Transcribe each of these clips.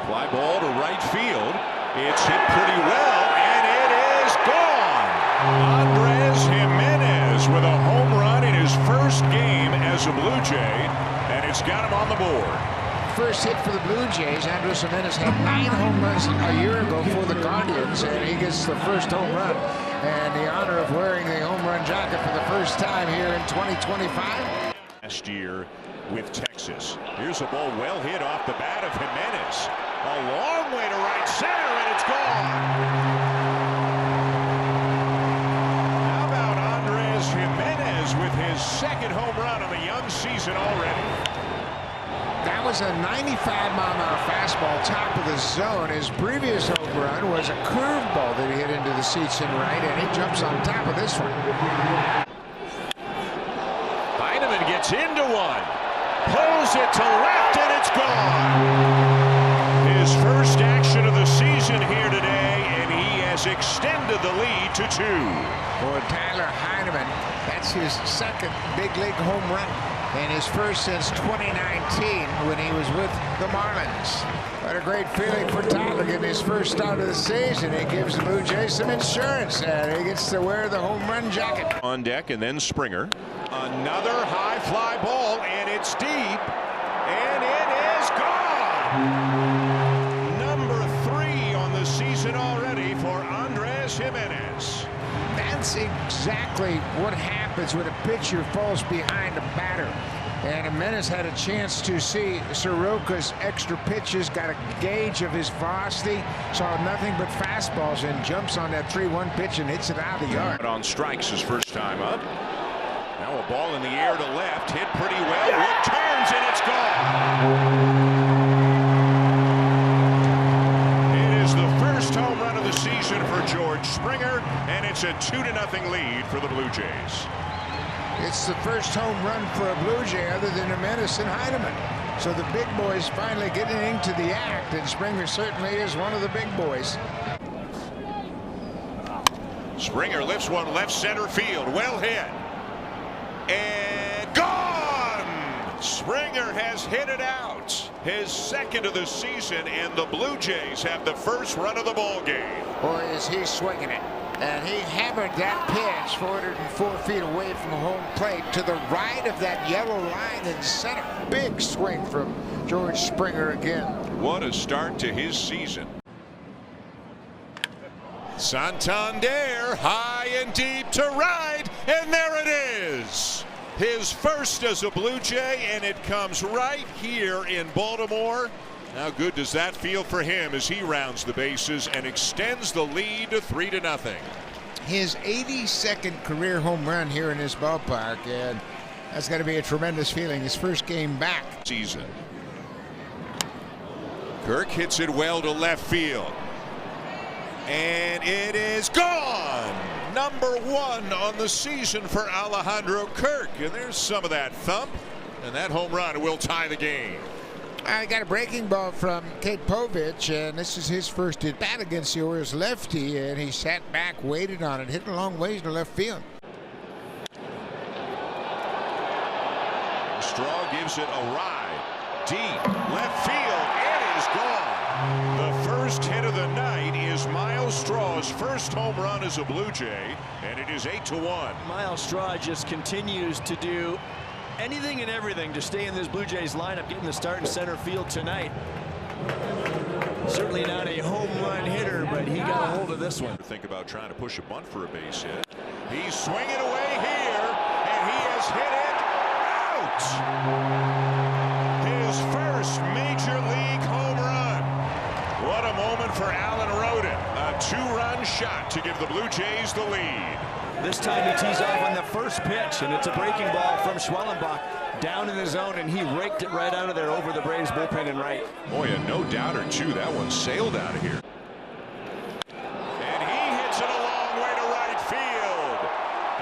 Fly ball to right field. It's hit pretty well, and it is gone. Andres Jimenez with a home run in his first game as a Blue Jay, and it's got him on the board. First hit for the Blue Jays. Andres Jimenez had 9 home runs a year ago for the Guardians, and he gets the first home run and the honor of wearing the home run jacket for the first time here in 2025. Last year with Texas. Here's a ball well hit off the bat of Jimenez. A long way to right center, and it's gone. How about Andres Jimenez with his second home run of the young season already? That was a 95-mile-an-hour fastball, top of the zone. His previous home run was a curveball that he hit into the seats in right, and he jumps on top of this one. Heineman gets into one, pulls it to left, and it's gone. His first action of the season here today, and he has extended the lead to 2. For Tyler Heineman, that's his second big league home run, and his first since 2019 when he was with the Marlins. What a great feeling for Tyler getting his first start of the season. He gives the Blue Jays some insurance, and he gets to wear the home run jacket. On deck, and then Springer. Another high fly ball, and it's deep, and it is gone. Number 3 on the season already for Andres Jimenez. That's exactly what happens when a pitcher falls behind a batter. And Jimenez had a chance to see Soroka's extra pitches, got a gauge of his velocity, saw nothing but fastballs, and jumps on that 3-1 pitch and hits it out of the yard. On strikes his first time up. Now a ball in the air to left, hit pretty well. Wood turns, and it's gone. It is the first home run of the season for George Springer, and it's a 2-0 lead for the Blue Jays. It's the first home run for a Blue Jay other than Jimenez and Heineman. So the big boys finally getting into the act, and Springer certainly is one of the big boys. Springer lifts one left center field. Well hit. And gone! Springer has hit it out. His second of the season, and the Blue Jays have the first run of the ball game. Boy, is he swinging it. And he hammered that pitch 404 feet away from home plate to the right of that yellow line in center. Big swing from George Springer again. What a start to his season. Santander high and deep to right, and there it is. His first as a Blue Jay, and it comes right here in Baltimore. How good does that feel for him as he rounds the bases and extends the lead to 3-0? His 82nd career home run here in this ballpark, and that's got to be a tremendous feeling. His first game back. Season. Kirk hits it well to left field. And it is gone. Number 1 on the season for Alejandro Kirk. And there's some of that thump. And that home run will tie the game. I got a breaking ball from Kate Povich, and this is his first at bat against the Orioles lefty, and he sat back, waited on it, hit a long ways to left field. Straw gives it a ride. Deep left field. It is gone. The first hit of the night is Miles Straw's first home run as a Blue Jay, and it is 8-1. Miles Straw just continues to do anything and everything to stay in this Blue Jays lineup, getting the start in center field tonight. Certainly not a home run hitter, but he got a hold of this one. Think about trying to push a bunt for a base hit. He's swinging away here, and he has hit it out. His first major league home run. What a moment for Alan Rodin. A 2-run shot to give the Blue Jays the lead. This time he tees off on the first pitch, and it's a breaking ball from Schwellenbach down in the zone, and he raked it right out of there over the Braves bullpen and right. Boy, and no doubt or two, that one sailed out of here. And he hits it a long way to right field.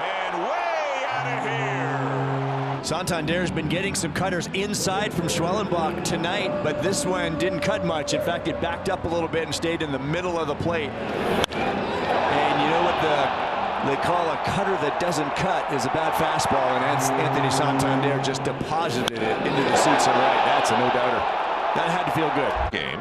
And way out of here. Santander's been getting some cutters inside from Schwellenbach tonight, but this one didn't cut much. In fact, it backed up a little bit and stayed in the middle of the plate. And you know what they call a cutter that doesn't cut is a bad fastball, and Anthony Santander just deposited it into the seats and right. That's a no-doubter. That had to feel good. Game.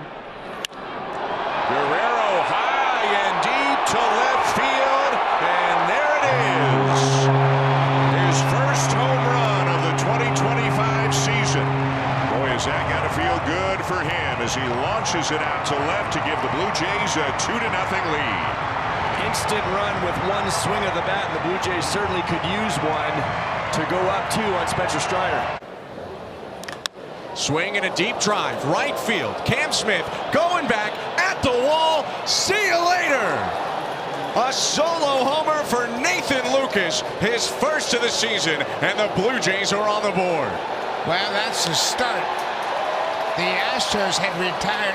that got to feel good for him as he launches it out to left to give the Blue Jays a 2-0 lead. Instant run with one swing of the bat, and the Blue Jays certainly could use one to go up 2 on Spencer Strider. Swing and a deep drive, right field. Cam Smith going back at the wall. See you later. A solo homer for Nathan Lucas, his first of the season, and the Blue Jays are on the board. Well, that's the start. The Astros had retired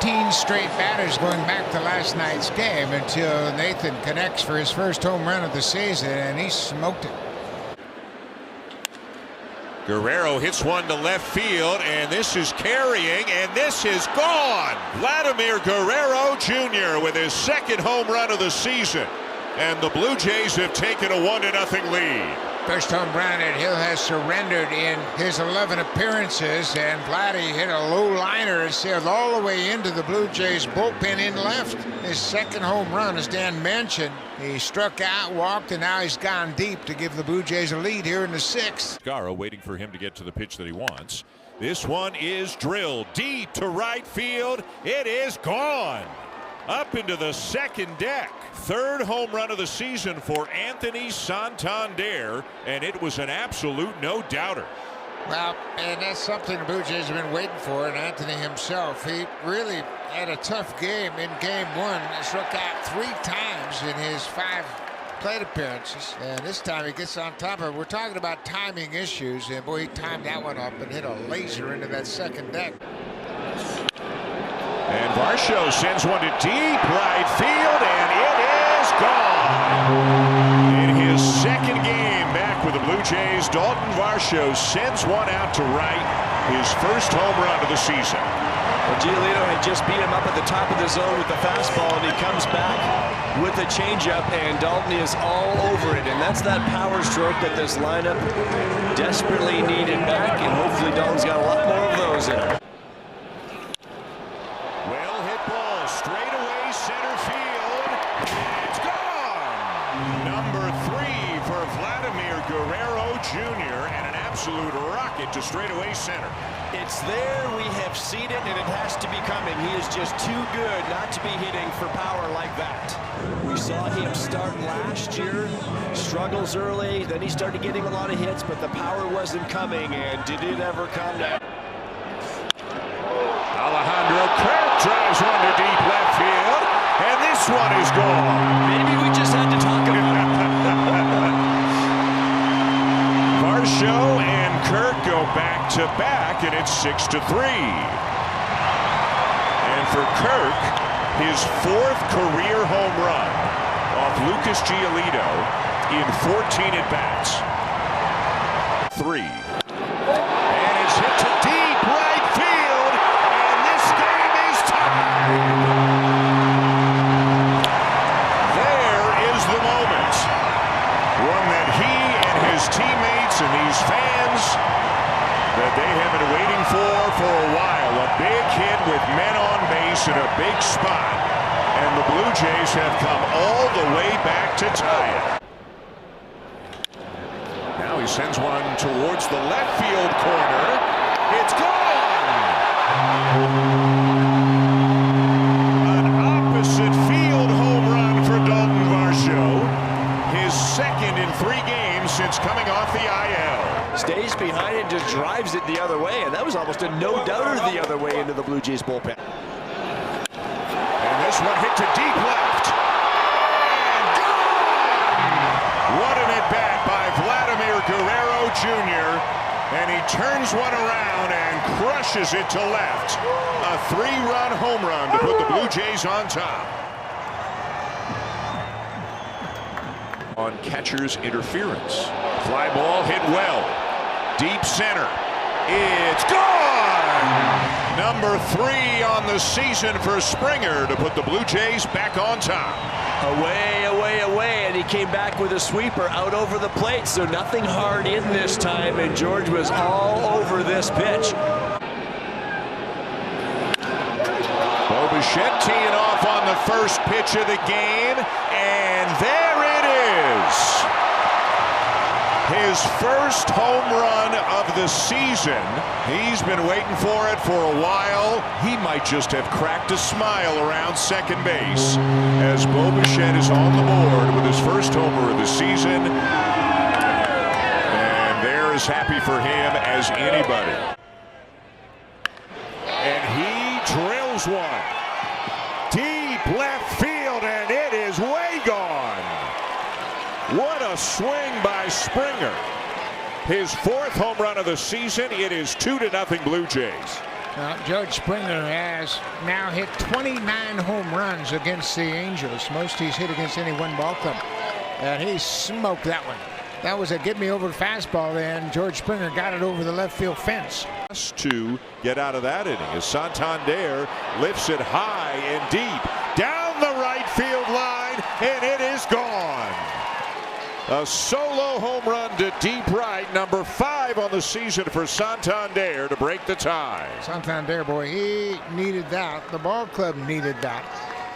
19 straight batters going back to last night's game until Nathan connects for his first home run of the season, and he smoked it. Guerrero hits one to left field, and this is carrying, and this is gone. Vladimir Guerrero Jr. with his second home run of the season, and the Blue Jays have taken a 1-0 lead. First home run that Hill has surrendered in his 11 appearances, and Vladdy hit a low liner and sailed all the way into the Blue Jays bullpen in left. His second home run, as Dan mentioned, he struck out, walked, and now he's gone deep to give the Blue Jays a lead here in the 6th. Garo waiting for him to get to the pitch that he wants. This one is drilled deep to right field. It is gone. Up into the second deck. Third home run of the season for Anthony Santander, and it was an absolute no-doubter. Well, and that's something the Blue Jays have been waiting for, and Anthony himself, he really had a tough game in Game 1. He struck out 3 times in his 5 plate appearances, and this time he gets on top of it. We're talking about timing issues, and boy, he timed that one up and hit a laser into that second deck. And Varsho sends one to deep right field, and it is gone. In his second game back with the Blue Jays, Dalton Varsho sends one out to right, his first home run of the season. Well, Giolito had just beat him up at the top of the zone with the fastball, and he comes back with a changeup, and Dalton is all over it. And that's that power stroke that this lineup desperately needed back, and hopefully Dalton's got a lot more of those in him. Well hit ball, straight away center field. It's gone. Number 3 for Vladimir Guerrero Jr. and an absolute rocket to straightaway center. It's there, we have seen it, and it has to be coming. He is just too good not to be hitting for power like that. We saw him start last year, struggles early, then he started getting a lot of hits, but the power wasn't coming, and did it ever come now? Alejandro Kirk drives one to deep left field, and this one is gone. Maybe we just had to talk about it. Varsho and Kirk go back to back, and it's 6-3. And for Kirk, his 4th career home run off Lucas Giolito in 14 at-bats. 3. And it's hit to deep right field, and this game is tied. There is the moment. One that he and his teammates and these fans that they have been waiting for a while. A big hit with men on base in a big spot. And the Blue Jays have come all the way back to tie it. Now he sends one towards the left field corner. It's gone! An opposite field home run for Dalton Varsho. His second in 3 games since coming off the IL. Stays behind and just drives it the other way, and that was almost a no-doubter the other way into the Blue Jays bullpen. And this one hit to deep left. And gone! What an at-bat by Vladimir Guerrero Jr. And he turns one around and crushes it to left. A 3-run home run to put the Blue Jays on top. On catcher's interference. Fly ball hit well. Deep center. It's gone! Number 3 on the season for Springer to put the Blue Jays back on top. Away, away, away, and he came back with a sweeper out over the plate, so nothing hard in this time, and George was all over this pitch. Bo Bichette teeing off on the first pitch of the game, and there it is. His first home run of the season. He's been waiting for it for a while. He might just have cracked a smile around second base as Bo Bichette is on the board with his first homer of the season. And they're as happy for him as anybody. And he drills one. Deep left field, and it is way gone. What a swing by Springer. His fourth home run of the season. It is 2-0 Blue Jays. George Springer has now hit 29 home runs against the Angels. Most he's hit against any one ball club. And he smoked that one. That was a get-me-over fastball, and George Springer got it over the left field fence. To get out of that inning as Santander lifts it high and deep down the right field line, and it is gone. A solo home run to deep right, number 5 on the season for Santander to break the tie. Santander, boy, he needed that. The ball club needed that.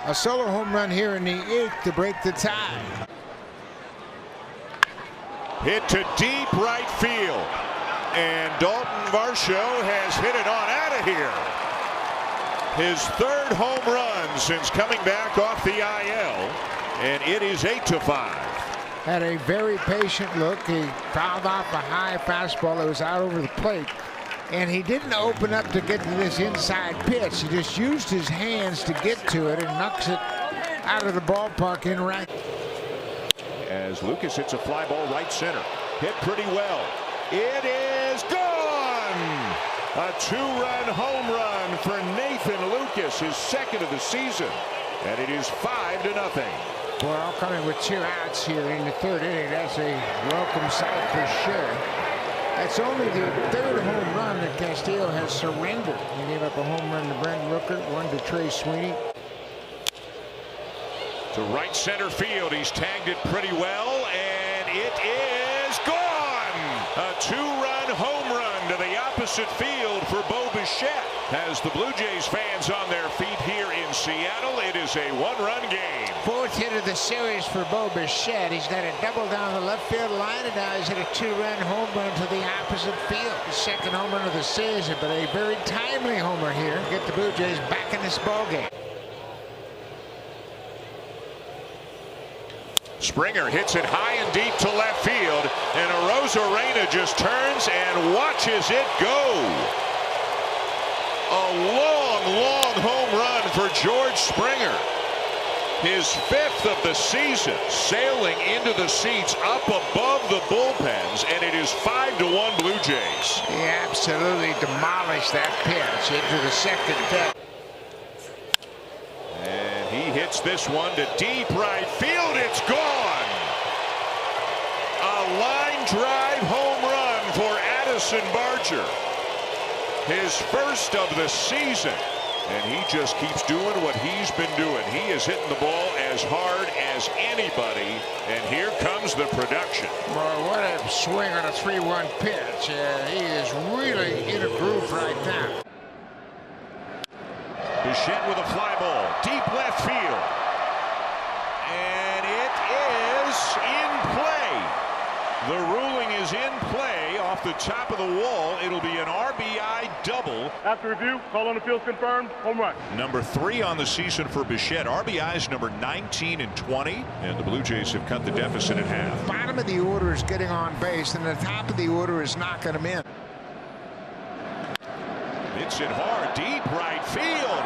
A solo home run here in the 8th to break the tie. Hit to deep right field. And Dalton Varsho has hit it on out of here. His 3rd home run since coming back off the IL. And it is 8-5. Had a very patient look. He fouled off a high fastball that was out over the plate. And he didn't open up to get to this inside pitch. He just used his hands to get to it and knocks it out of the ballpark in right. As Lucas hits a fly ball right center. Hit pretty well. It is gone! A 2-run home run for Nathan Lucas, his 2nd of the season. And it is 5-0. Well, coming with 2 outs here in the 3rd inning, that's a welcome sight for sure. That's only the 3rd home run that Castillo has surrendered. He gave up a home run to Brent Rooker, one to Trey Sweeney. To right center field, he's tagged it pretty well, and it is gone! A 2-run home run to the opposite field for Bo Bichette. As the Blue Jays fans on their feet here in Seattle, it is a 1-run game. 4th hit of the series for Bo Bichette. He's got a double down the left field line, and now he's hit a 2-run home run to the opposite field. The 2nd home run of the season, but a very timely homer here. Get the Blue Jays back in this ballgame. Springer hits it high and deep to left field, and Arozarena just turns and watches it go. A long home run for George Springer. His 5th of the season, sailing into the seats up above the bullpens, and it is 5-1 Blue Jays. He absolutely demolished that pitch into the 2nd deck. And he hits this one to deep right field. It's gone. A line drive home run for Addison Barger. His 1st of the season. And he just keeps doing what he's been doing. He is hitting the ball as hard as anybody. And here comes the production. Boy, what a swing on a 3-1 pitch. He is really in a groove right now. Bichette with a fly ball, deep left field. And it is in play. The ruling is in play off the top of the wall. It'll be an RBI double. After review, call on the field confirmed, home run. Number 3 on the season for Bichette. RBIs number 19 and 20. And the Blue Jays have cut the deficit in half. Bottom of the order is getting on base, and the top of the order is knocking him in. Hits it hard, deep right field.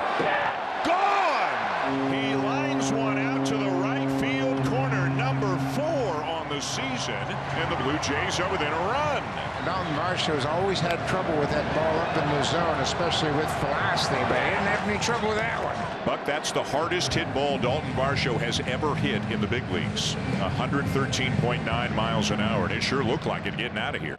Gone! He lines one out to the right field corner, number 4 on the season, and the Blue Jays are within a run. Dalton Varsho's always had trouble with that ball up in the zone, especially with velocity, but he didn't have any trouble with that one. Buck, that's the hardest hit ball Dalton Varsho has ever hit in the big leagues. 113.9 miles an hour, and it sure looked like it getting out of here.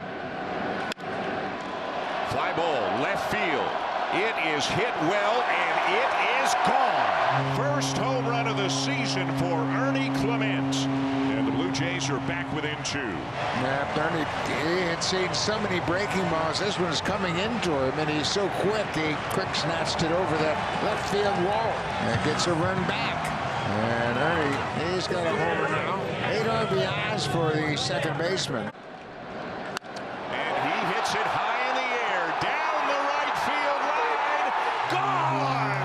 Fly ball, left field. It is hit well, and it is gone. First home run of the season for Ernie Clement. And the Blue Jays are back within 2. Yeah, Ernie, he had seen so many breaking balls. This one's coming into him, and he's so quick. He quick snatched it over that left field wall and gets a run back. And Ernie, he's got a homer now. 8 RBIs for the 2nd baseman. hits it high in the air, down the right field line, gone!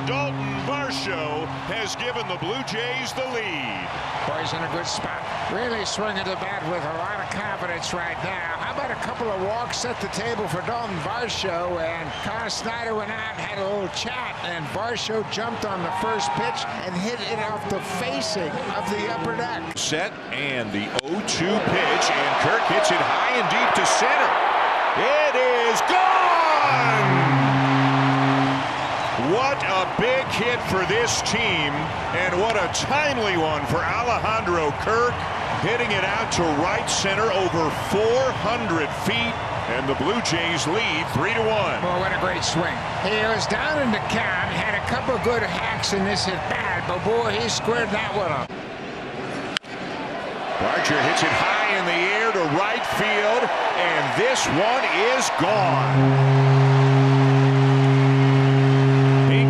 Dalton Varsho has given the Blue Jays the lead. Boy, he's in a good spot. Really swinging the bat with a lot of confidence right now. How about a couple of walks set the table for Dalton Varsho, and Carl Snyder went out and had a little chat, and Varsho jumped on the first pitch and hit it off the facing of the upper deck. Set, and the 0-2 pitch, and Kirk hits it high and deep to center. It is gone! What a big hit for this team, and what a timely one for Alejandro Kirk, hitting it out to right center over 400 feet, and the Blue Jays lead 3-1. Well, what a great swing. He was down in the count, had a couple of good hacks in this at bat, but boy, he squared that one up. Barger hits it high in the air to right field, and this one is gone.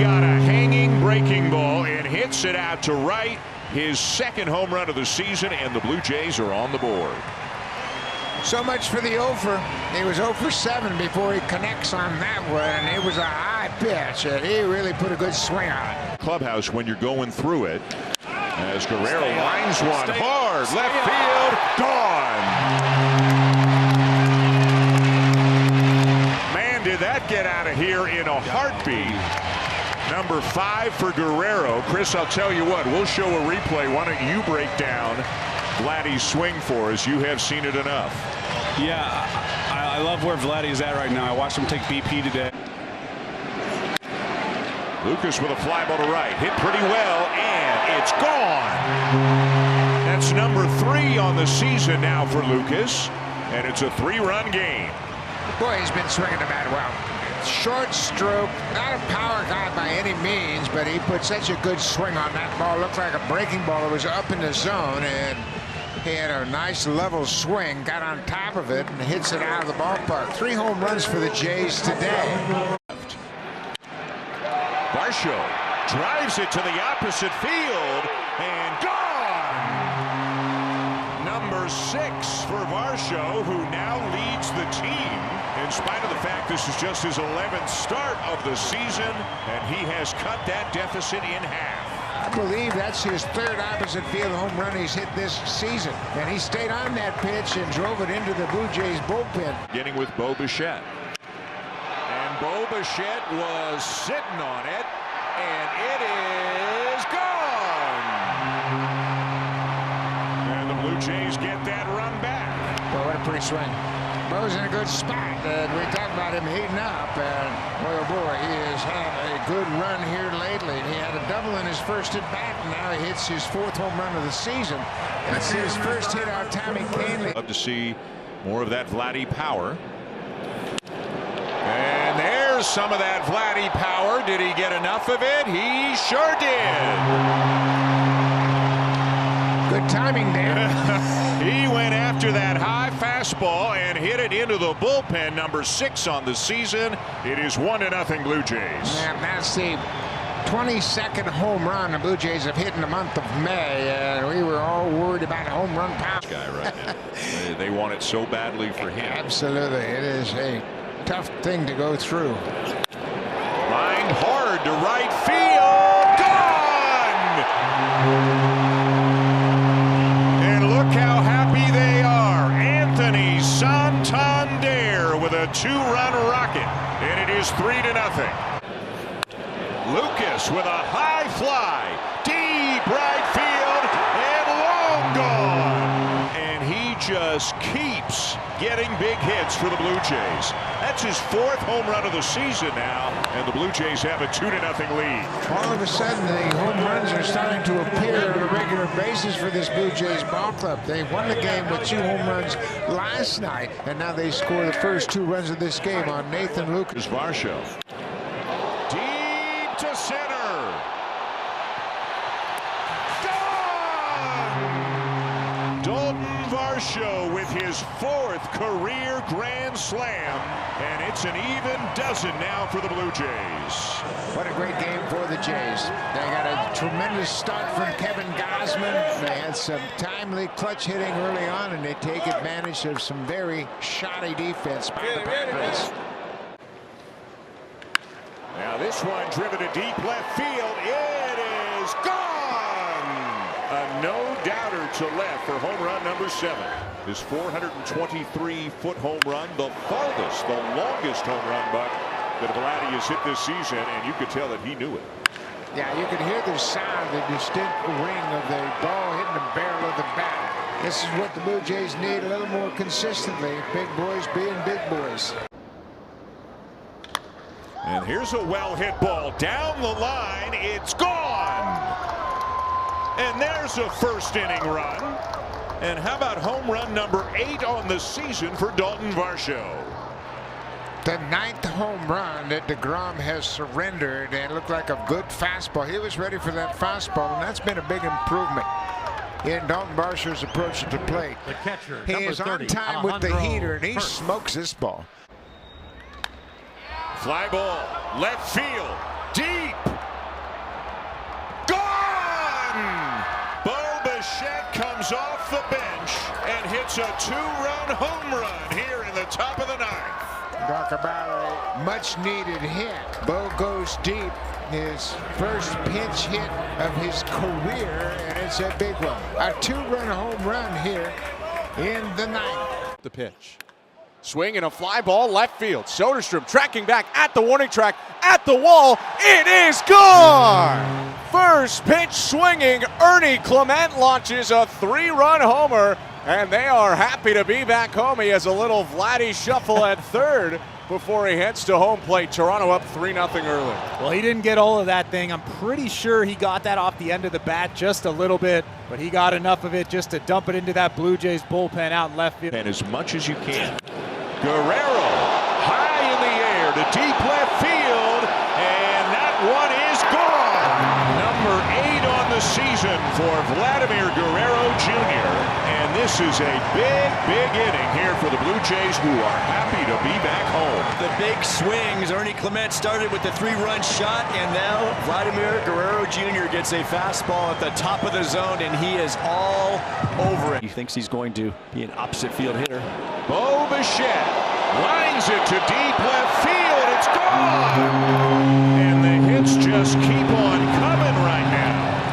Got a hanging breaking ball and hits it out to right. His second home run of the season, and the Blue Jays are on the board. So much for the 0 for. He was 0 for 7 before he connects on that one, and it was a high pitch, and he really put a good swing on it. Clubhouse when you're going through it. As Guerrero lines one hard, left field, gone. Man, did that get out of here in a heartbeat. Number 5 for Guerrero. Chris, I'll tell you what, we'll show a replay. Why don't you break down Vladdy's swing for us? You have seen it enough. Yeah, I love where Vladdy's at right now. I watched him take BP today. Lucas with a fly ball to right. Hit pretty well, and it's gone. That's number 3 on the season now for Lucas, and it's a 3-run game. Boy, he's been swinging the bat well. Short stroke, not a power guy by any means, but he put such a good swing on that ball. Looked like a breaking ball. It was up in the zone, and he had a nice level swing, got on top of it, and hits it out of the ballpark. 3 home runs for the Jays today. Varsho drives it to the opposite field, and gone! Number 6 for Varsho, who now leads the team. In spite of the fact this is just his 11th start of the season, and he has cut that deficit in half. I believe that's his 3rd opposite field home run he's hit this season, and he stayed on that pitch and drove it into the Blue Jays bullpen. Getting with Bo Bichette. And Bo Bichette was sitting on it, and it is gone! And the Blue Jays get that run back. Well, what a pretty swing. Bo's in a good spot, and we talked about him heating up, and boy, oh boy, he has had a good run here lately. He had a double in his first at bat, and now he hits his 4th home run of the season. That's his first hit on Tommy Kahnle. Love to see more of that Vladdy power. And there's some of that Vladdy power. Did he get enough of it? He sure did. Good timing there. He went after that high fastball and hit it into the bullpen. Number 6 on the season. It is 1-0 Blue Jays. And that's the 22nd home run the Blue Jays have hit in the month of May, and we were all worried about home run power. Guy right now. They want it so badly for him. Absolutely, it is a tough thing to go through. Lined hard to right field. Gone! And look how happy they are. Anthony Santander with a 2-run rocket, and it is 3-0. Lucas with a high fly, deep right field, and long gone. And he just keeps getting big hits for the Blue Jays. That's his 4th home run of the season now, and the Blue Jays have a 2-0 lead. All of a sudden, the home runs are starting to appear on a regular basis for this Blue Jays ball club. They won the game with 2 home runs last night, and now they score the first 2 runs of this game on Nathan Lucas. Varsho. Deep to center. Gone! Dalton Varsho with his 4th career grand slam, and it's an even dozen now for the Blue Jays. What a great game for the Jays. They got a tremendous start from Kevin Gausman. They had some timely clutch hitting early on, and they take advantage of some very shoddy defense by the Padres. Now this one driven to deep left field. It is gone! A no-doubter to left for home run number 7. His 423-foot home run, the farthest, the longest home run buck that Vladdy has hit this season, and you could tell that he knew it. Yeah, you can hear the sound, the distinct ring of the ball hitting the barrel of the bat. This is what the Blue Jays need a little more consistently. Big boys being big boys. And here's a well-hit ball down the line. It's gone! And there's a first-inning run. And how about home run number 8 on the season for Dalton Varsho? The 9th home run that DeGrom has surrendered, and it looked like a good fastball. He was ready for that fastball, and that's been a big improvement in Dalton Varsho's approach to the plate. The catcher, he number is 30, on time with the Alejandro heater, and he Hurst. smokes this ball. Fly ball, left field, deep. Gone! Bo Bichette comes off the bench and hits a 2-run home run here in the top of the 9th. Talk about a much-needed hit. Bo goes deep. His first pinch hit of his career, and it's a big one. A 2-run home run here in the 9th. The pitch. Swing and a fly ball left field. Soderstrom tracking back at the warning track, at the wall. It is gone! First pitch swinging. Ernie Clement launches a 3-run homer, and they are happy to be back home. He has a little Vladdy shuffle at third before he heads to home plate. Toronto up 3-0 early. Well, he didn't get all of that thing. I'm pretty sure he got that off the end of the bat just a little bit, but he got enough of it just to dump it into that Blue Jays bullpen out in left field. And as much as you can. Guerrero high in the air to deep left field, and that one is gone. Number 8 on the season for Vladimir Guerrero Jr. And this is a big inning here for the Blue Jays, who are happy to be back home. The big swings. Ernie Clement started with the 3-run shot, and now Vladimir Guerrero Jr. gets a fastball at the top of the zone, and he is all over it. He thinks he's going to be an opposite field hitter. Bo Bichette lines it to deep left field. It's gone! And the hits just keep on coming right now.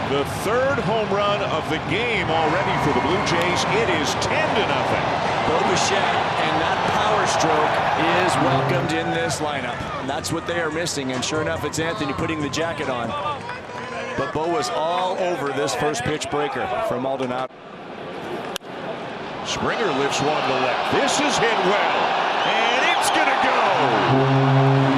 The 3rd home run of the game already for the Blue Jays. It is 10-0. Bo Bichette, and that power stroke is welcomed in this lineup. And that's what they are missing, and sure enough, it's Anthony putting the jacket on. But Bo was all over this first pitch breaker from Maldonado. Springer lifts one to left. This is hit well, and it's going to go.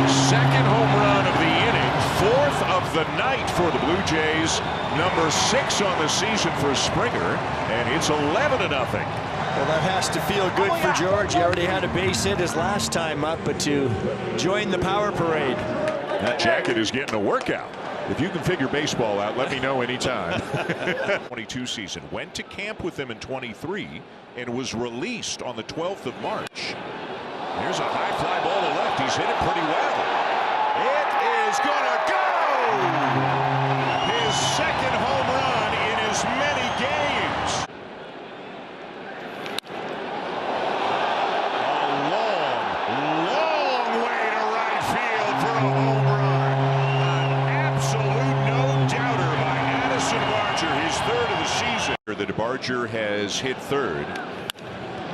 2nd home run of the inning, 4th of the night for the Blue Jays. Number 6 on the season for Springer, and it's 11-0. Well, that has to feel good for George. He already had a base hit his last time up, but to join the power parade. That jacket is getting a workout. If you can figure baseball out, let me know anytime. 22 season. Went to camp with them in 23 and was released on the 12th of March. Here's a high fly ball to left. He's hit it pretty well. It is going to go! His 2nd home run in as many games. A long way to right field for a home run. An absolute no-doubter by Addison Barger, his 3rd of the season. That Barger has hit 3rd.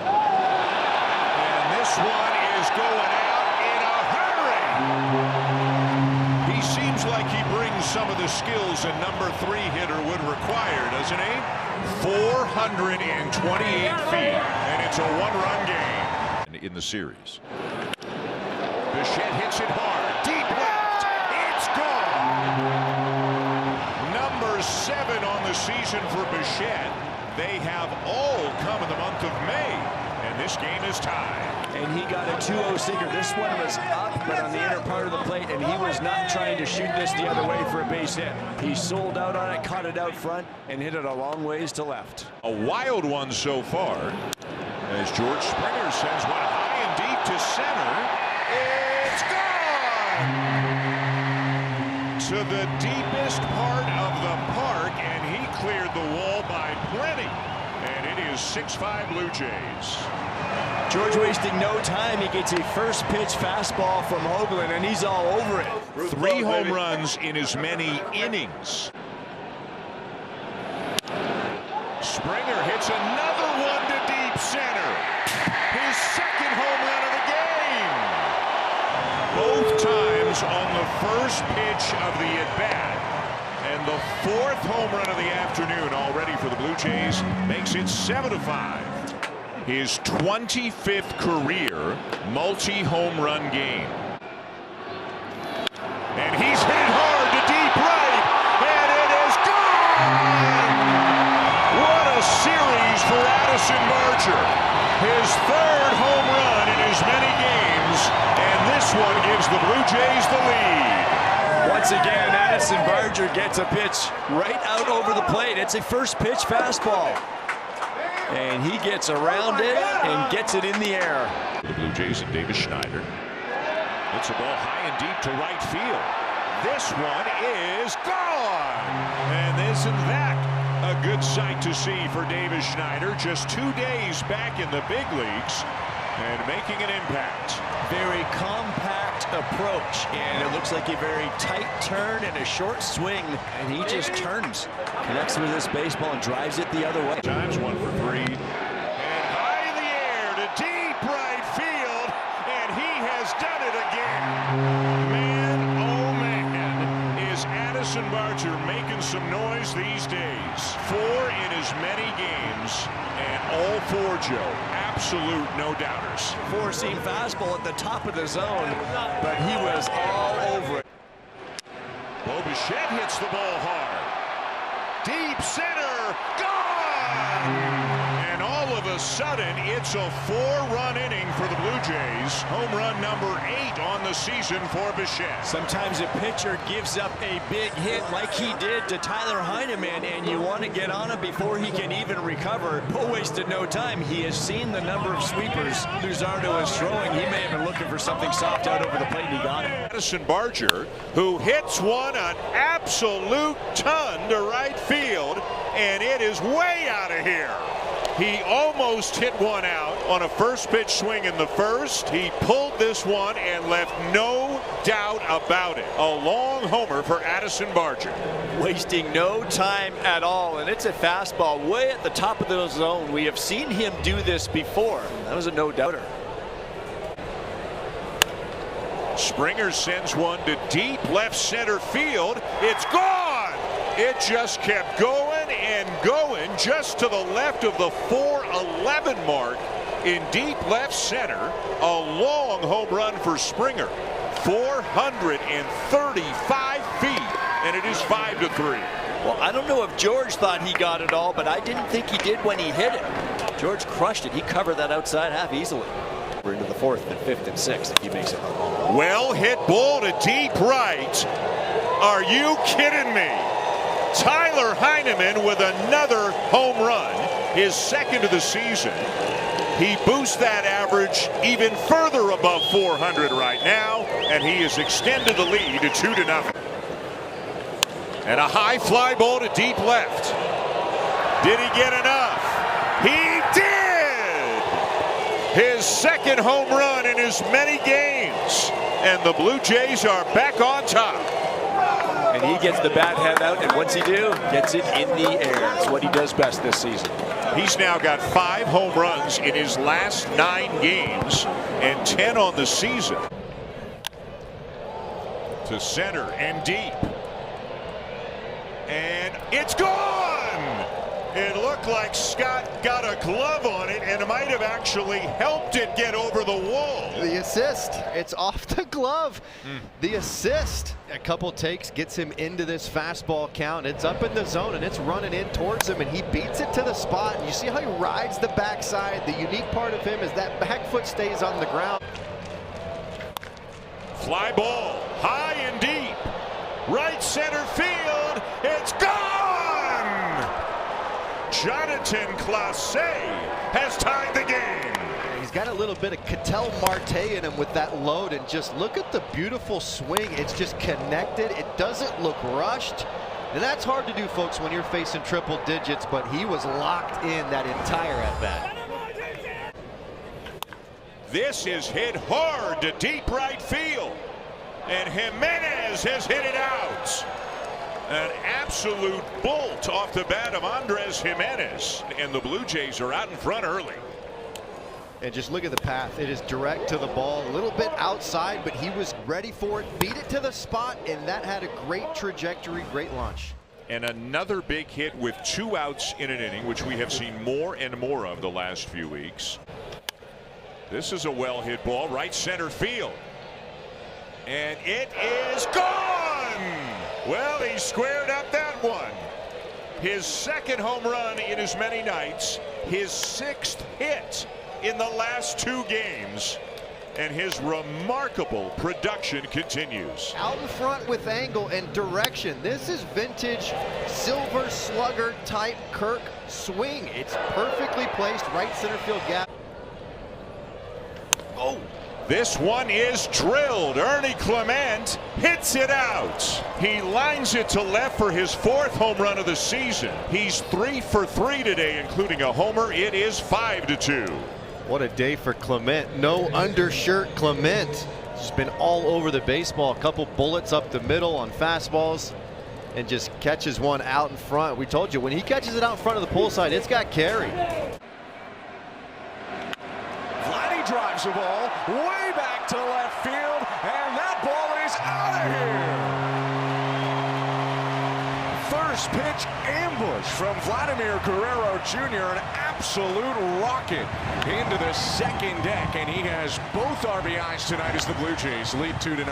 And this one is going out in a hurry. He seems like he brings some of the skills a number 3 hitter would require, doesn't he? 428 feet, and it's a 1-run game in the series. Bichette hits it hard, deep left. It's gone. Number 7 on the season for Bichette. They have all come in the month of May, and this game is tied. And he got a 2-0 sinker. This one was up, but on the inner part of the plate, and he was not trying to shoot this the other way for a base hit. He sold out on it, caught it out front, and hit it a long ways to left. A wild one so far, as George Springer sends one high and deep to center. It's gone! to the deepest part of the park, and he cleared the wall by plenty. And it is 6-5 Blue Jays. George wasting no time. He gets a first pitch fastball from Hoagland, and he's all over it. 3 home runs in as many innings. Springer hits another one to deep center. His second home run of the game. Both times on the first pitch of the at-bat. And the 4th home run of the afternoon already for the Blue Jays makes it 7-5. His 25th career multi-home run game. And he's hit it hard to deep right, and it is gone! What a series for Addison Barger. His 3rd home run in as many games, and this one gives the Blue Jays the lead. Once again, Addison Barger gets a pitch right out over the plate. It's a first pitch fastball. And he gets around it and gets it in the air. The Blue Jays and Davis Schneider. Hits a ball high and deep to right field. This one is gone. And isn't that a good sight to see for Davis Schneider? Just 2 days back in the big leagues and making an impact. Very compact approach, and it looks like a very tight turn and a short swing, and he just turns, connects with this baseball and drives it the other way. Times 1 for 3. And high in the air to deep right field, and he has done it again. Man, oh man, is Addison Barger making some noise these days. 4 in as many games, and all 4, Joe, absolute no doubters. 4-seam fastball at the top of the zone, but he was all over it. Bo Bichette hits the ball hard. Deep center, gone! And all of a sudden, it's a 4-run inning for the Blue Jays. Home run number 8 on the season for Bichette. Sometimes a pitcher gives up a big hit like he did to Tyler Heineman, and you want to get on him before he can even recover. Bo wasted no time. He has seen the number of sweepers Luzardo is throwing. He may have been looking for something soft out over the plate, and he got it. Addison Barger, who hits one an absolute ton to right field, and it is way out of here. He almost hit one out on a first pitch swing in the first. He pulled this one and left no doubt about it. A long homer for Addison Barger. Wasting no time at all, and it's a fastball way at the top of the zone. We have seen him do this before. That was a no-doubter. Springer sends one to deep left center field. It's gone! It just kept going and going just to the left of the 411 mark in deep left center. A long home run for Springer. 435 feet, and it is 5-3. Well, I don't know if George thought he got it all, but I didn't think he did when he hit it. George crushed it. He covered that outside half easily. We're into the 4th and 5th and 6th if he makes it. Well hit ball to deep right. Are you kidding me? Tyler Heineman with another home run, his 2nd of the season. He boosts that average even further above 400 right now, and he has extended the lead to 2-0. And a high fly ball to deep left. Did he get enough? He did! His 2nd home run in as many games, and the Blue Jays are back on top. And he gets the bat head out, and once he do, gets it in the air. It's what he does best this season. He's now got 5 home runs in his last 9 games and 10 on the season. To center and deep. And it's gone! It looked like Scott got a glove on it and might have actually helped it get over the wall. The assist, it's off the glove. The assist, a couple takes, gets him into this fastball count. It's up in the zone and it's running in towards him, and he beats it to the spot. And you see how he rides the backside. The unique part of him is that back foot stays on the ground. Fly ball, high and deep. Right center field, it's gone! Jonathan Clase has tied the game. He's got a little bit of Ketel Marte in him with that load, and just look at the beautiful swing. It's just connected. It doesn't look rushed. And that's hard to do, folks, when you're facing triple digits, but he was locked in that entire at-bat. This is hit hard to deep right field. And Jimenez has hit it out. An absolute bolt off the bat of Andres Jimenez. And the Blue Jays are out in front early. And just look at the path. It is direct to the ball, a little bit outside, but he was ready for it, beat it to the spot, and that had a great trajectory, great launch. And another big hit with 2 outs in an inning, which we have seen more and more of the last few weeks. This is a well hit ball, right center field. And it is gone. Well, he squared up that one. His second home run in as many nights, his 6th hit in the last 2 games, and his remarkable production continues. Out in front with angle and direction. This is vintage Silver Slugger type Kirk swing. It's perfectly placed, right center field gap. Oh, this one is drilled. Ernie Clement hits it out. He lines it to left for his 4th home run of the season. He's 3 for 3 today, including a homer. It is 5-2. What a day for Clement. No undershirt Clement. Just been all over the baseball. A couple bullets up the middle on fastballs and just catches one out in front. We told you, when he catches it out in front of the pull side, it's got carry. Vladdy drives the ball way back to left field, and that ball is out of here. First pitch ambush from Vladimir Guerrero Jr., an absolute rocket into the second deck, and he has both RBIs tonight as the Blue Jays lead 2-0.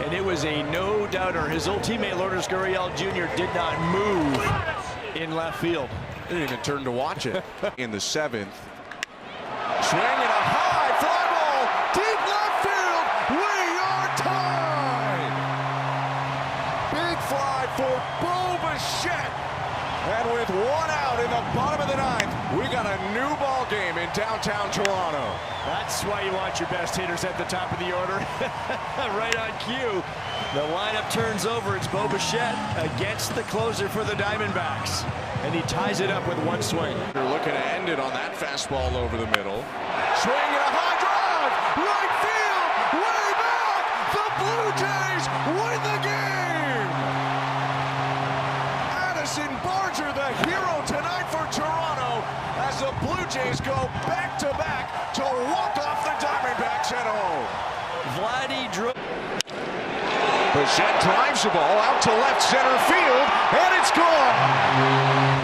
And it was a no-doubter. His old teammate Lourdes Gurriel Jr. did not move in left field. Didn't even turn to watch it. In the 7th. Swing and a high fly ball, deep left field. We are tied. Big fly for Bo Bichette. And with 1 out in the bottom of the 9th, we got a new ball game in downtown Toronto. That's why you want your best hitters at the top of the order. Right on cue. The lineup turns over. It's Bo Bichette against the closer for the Diamondbacks. And he ties it up with 1 swing. They're looking to end it on that fastball over the middle. Swing and a high drive. Right field. Way back. The Blue Jays win the game. Addison Barger, the hero tonight for Toronto, as the Blue Jays go back-to-back to walk off the Diamondbacks at home. Vladdy drew. Bichette drives the ball out to left center field, and it's gone.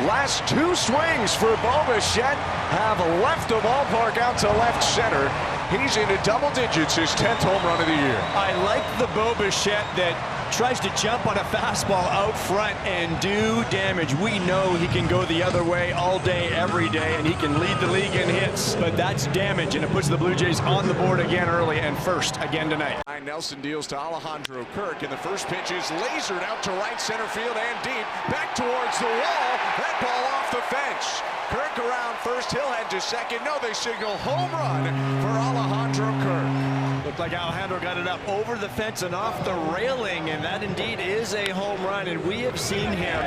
Last 2 swings for Bo Bichette have left the ballpark out to left center. He's into double digits, his 10th home run of the year. I like the Bo Bichette that tries to jump on a fastball out front and do damage. We know he can go the other way all day, every day, and he can lead the league in hits. But that's damage, and it puts the Blue Jays on the board again early and first again tonight. Nelson deals to Alejandro Kirk, and the first pitch is lasered out to right center field and deep, back towards the wall. That ball off the fence. Kirk around first, he'll head to second. No, they signal home run for Alejandro Kirk. Looked like Alejandro got it up over the fence and off the railing, and that indeed is a home run. And we have seen him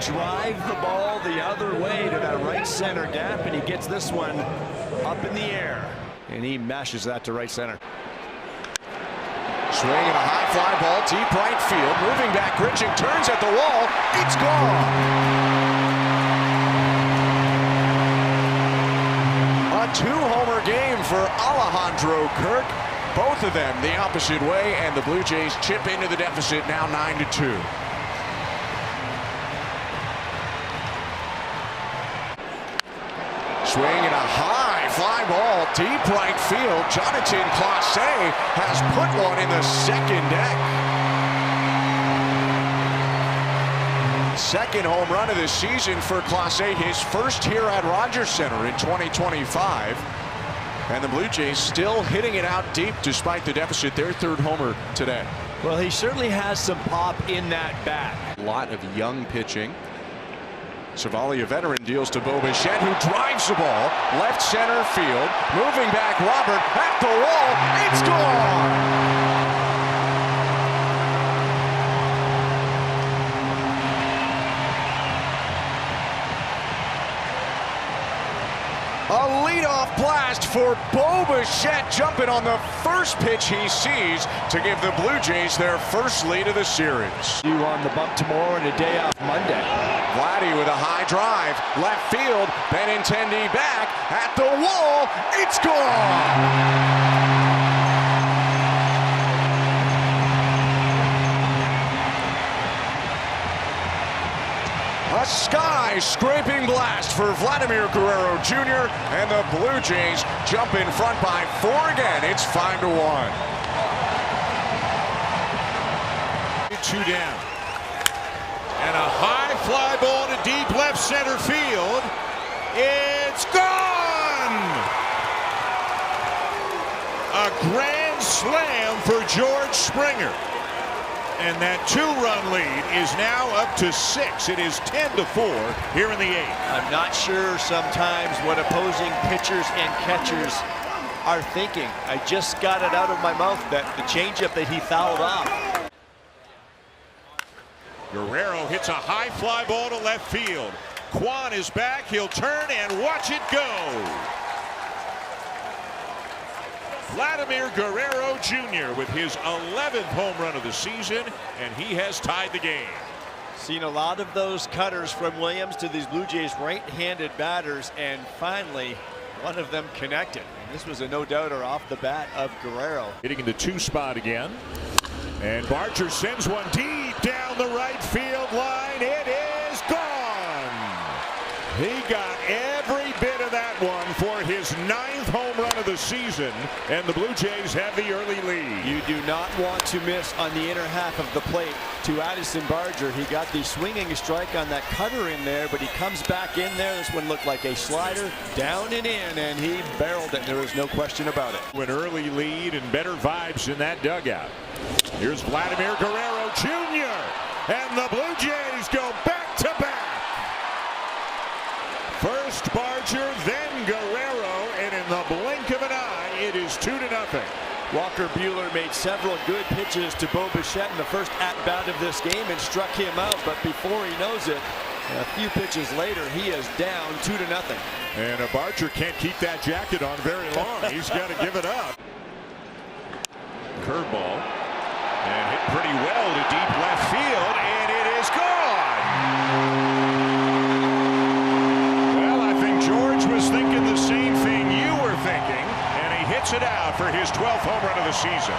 drive the ball the other way to that right center gap, and he gets this one up in the air, and he mashes that to right center. Swing and a high fly ball, deep right field. Moving back, Grichuk turns at the wall. It's gone. A 2-homer game for Alejandro Kirk. Both of them the opposite way, and the Blue Jays chip into the deficit, now 9-2. Swing and a high fly ball, deep right field. Jonathan Clase has put one in the second deck. Second home run of the season for Clase, his first here at Rogers Center in 2025. And the Blue Jays still hitting it out deep despite the deficit, their 3rd homer today. Well, he certainly has some pop in that bat. A lot of young pitching. Savali, a veteran, deals to Bo Bichette, who drives the ball left center field. Moving back, Robert at the wall. It's gone. A leadoff blast for Bo Bichette, jumping on the first pitch he sees to give the Blue Jays their first lead of the series. You on the bump tomorrow and a day off Monday. Vladdy with a high drive, left field, Benintendi back at the wall. It's gone. A sky-scraping blast for Vladimir Guerrero Jr. and the Blue Jays jump in front by 4 again. It's 5-1. 2 down. And a high fly ball to deep left center field. It's gone! A grand slam for George Springer. And that 2-run lead is now up to 6. It is 10-4 here in the 8th. I'm not sure sometimes what opposing pitchers and catchers are thinking. I just got it out of my mouth that the changeup that he fouled off. Guerrero hits a high fly ball to left field. Kwan is back. He'll turn and watch it go. Vladimir Guerrero Jr. with his 11th home run of the season, and he has tied the game. Seen a lot of those cutters from Williams to these Blue Jays right-handed batters, and finally one of them connected. And this was a no-doubter off the bat of Guerrero. Hitting in the 2 spot again. And Barger sends one deep down the right field line. It is gone. He got every bit of that one for his 9th home run of the season, and the Blue Jays have the early lead. You do not want to miss on the inner half of the plate to Addison Barger. He got the swinging strike on that cutter in there, but he comes back in there. This one looked like a slider, down and in, and he barreled it. There was no question about it. An early lead and better vibes in that dugout. Here's Vladimir Guerrero Jr. and the Blue Jays go back to back. First Barger, then Guerrero, and in the blink of an eye, it is 2-0. Walker Buehler made several good pitches to Bo Bichette in the first at-bat of this game and struck him out, but before he knows it, a few pitches later, he is down 2-0. And a Barger can't keep that jacket on very long. He's got to give it up. Curveball, and hit pretty well to deep left field, and it is gone. George was thinking the same thing you were thinking, and he hits it out for his 12th home run of the season.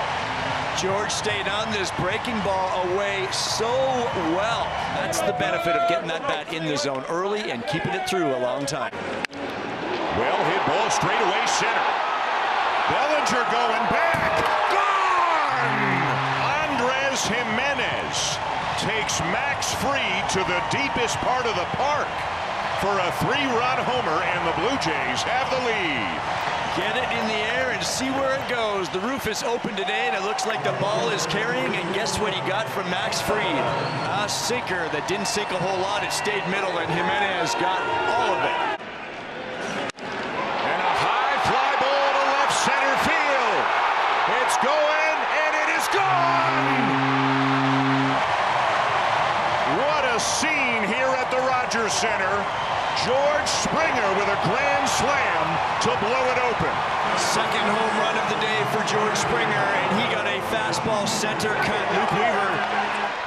George stayed on this breaking ball away so well. That's the benefit of getting that bat in the zone early and keeping it through a long time. Well hit ball straight away center. Bellinger going back. Gone! Andres Jimenez takes Max Fried to the deepest part of the park for a 3-run homer, and the Blue Jays have the lead. Get it in the air and see where it goes. The roof is open today, and it looks like the ball is carrying, and guess what he got from Max Fried? A sinker that didn't sink a whole lot. It stayed middle, and Jimenez got all of it. And a high fly ball to left center field. It's going, and it is gone! What a scene here at the Rogers Center. George Springer with a grand slam to blow it open. Second home run of the day for George Springer, and he got a fastball center cut. Luke Weaver,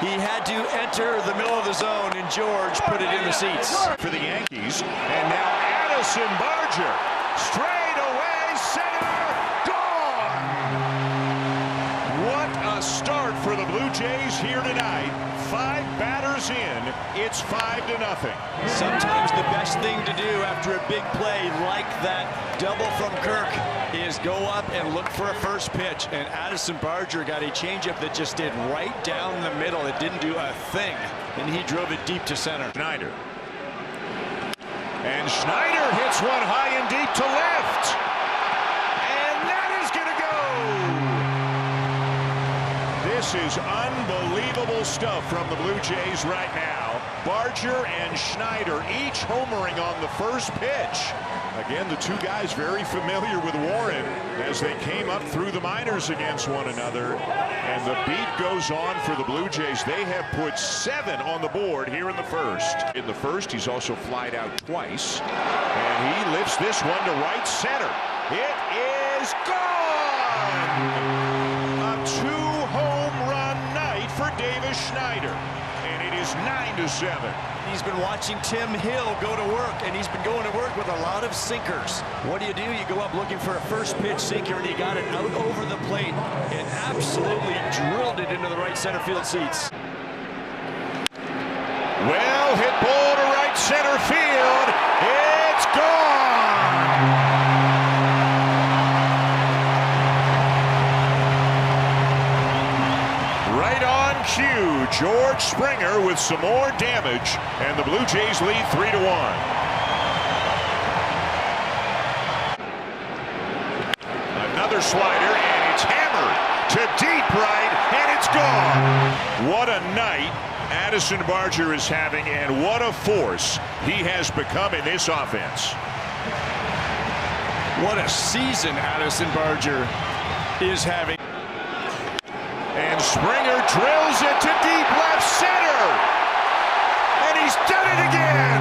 he had to enter the middle of the zone, and George put it in the seats. For the Yankees, and now Addison Barger, straight away center, gone! What a start for the Blue Jays here tonight. 5 batters in, it's 5-0. Sometimes the best thing to do after a big play like that double from Kirk is go up and look for a first pitch. And Addison Barger got a changeup that just did right down the middle. It didn't do a thing, and he drove it deep to center. Schneider. And Schneider hits one high and deep to left. And that is going to go. This is unbelievable. Unbelievable stuff from the Blue Jays right now. Barger and Schneider each homering on the first pitch. Again, the two guys very familiar with Warren as they came up through the minors against one another. And the beat goes on for the Blue Jays. They have put 7 on the board here in the first. In the first, he's also flied out twice. And he lifts this one to right center. It is gone! A 2-home run night for Davis Schneider. And it is 9-7. He's been watching Tim Hill go to work, and he's been going to work with a lot of sinkers. What do? You go up looking for a first pitch sinker, and he got it out over the plate and absolutely drilled it into the right center field seats. Well hit ball to right center field. It's gone! Right on cue, George Springer with some more damage, and the Blue Jays lead 3-1. Another slider, and it's hammered to deep right, and it's gone. What a night Addison Barger is having, and what a force he has become in this offense. What a season Addison Barger is having. And Springer drills it to deep left center. And he's done it again.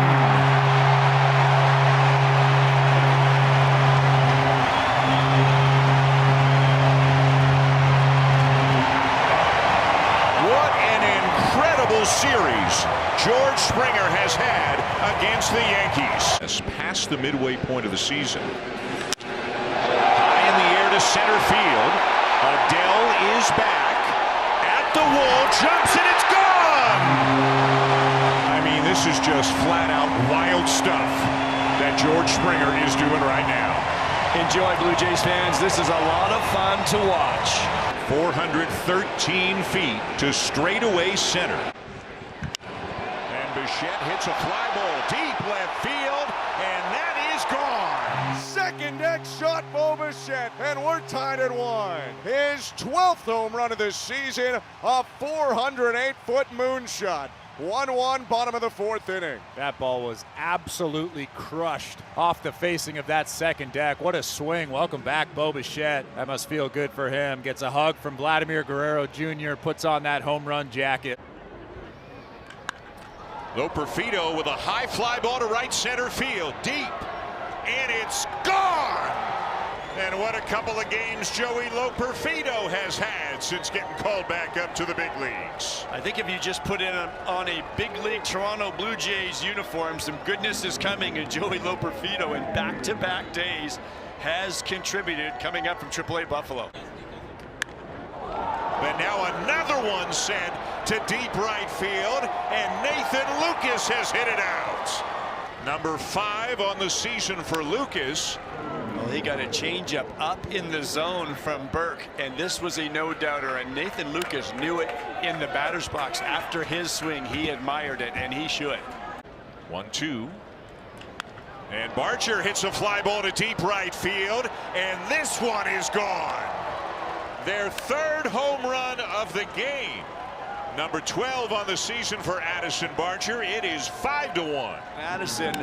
What an incredible series George Springer has had against the Yankees. As past the midway point of the season. High in the air to center field. Adele is back. The wall, jumps, and it's gone! I mean, this is just flat-out wild stuff that George Springer is doing right now. Enjoy, Blue Jays fans. This is a lot of fun to watch. 413 feet to straightaway center. And Bichette hits a fly ball deep left field, and that is gone. Second deck shot, Bo Bichette, and we're tied at 1. His 12th home run of the season, a 408-foot moonshot. 1-1, bottom of the 4th inning. That ball was absolutely crushed off the facing of that second deck. What a swing. Welcome back, Bo Bichette. That must feel good for him. Gets a hug from Vladimir Guerrero Jr., puts on that home run jacket. Loperfido with a high fly ball to right center field, deep. And it's gone! And what a couple of games Joey Loperfido has had since getting called back up to the big leagues. I think if you just put in on a big league Toronto Blue Jays uniform, some goodness is coming, and Joey Loperfido in back-to-back days has contributed, coming up from AAA Buffalo. But now another one sent to deep right field, and Nathan Lucas has hit it out. Number 5 on the season for Lucas. Well, he got a changeup up in the zone from Burke, and this was a no-doubter, and Nathan Lucas knew it in the batter's box. After his swing, he admired it, and he should. 1-2. And Barger hits a fly ball to deep right field, and this one is gone. Their 3rd home run of the game. Number 12 on the season for Addison Barger. It is 5-1. Addison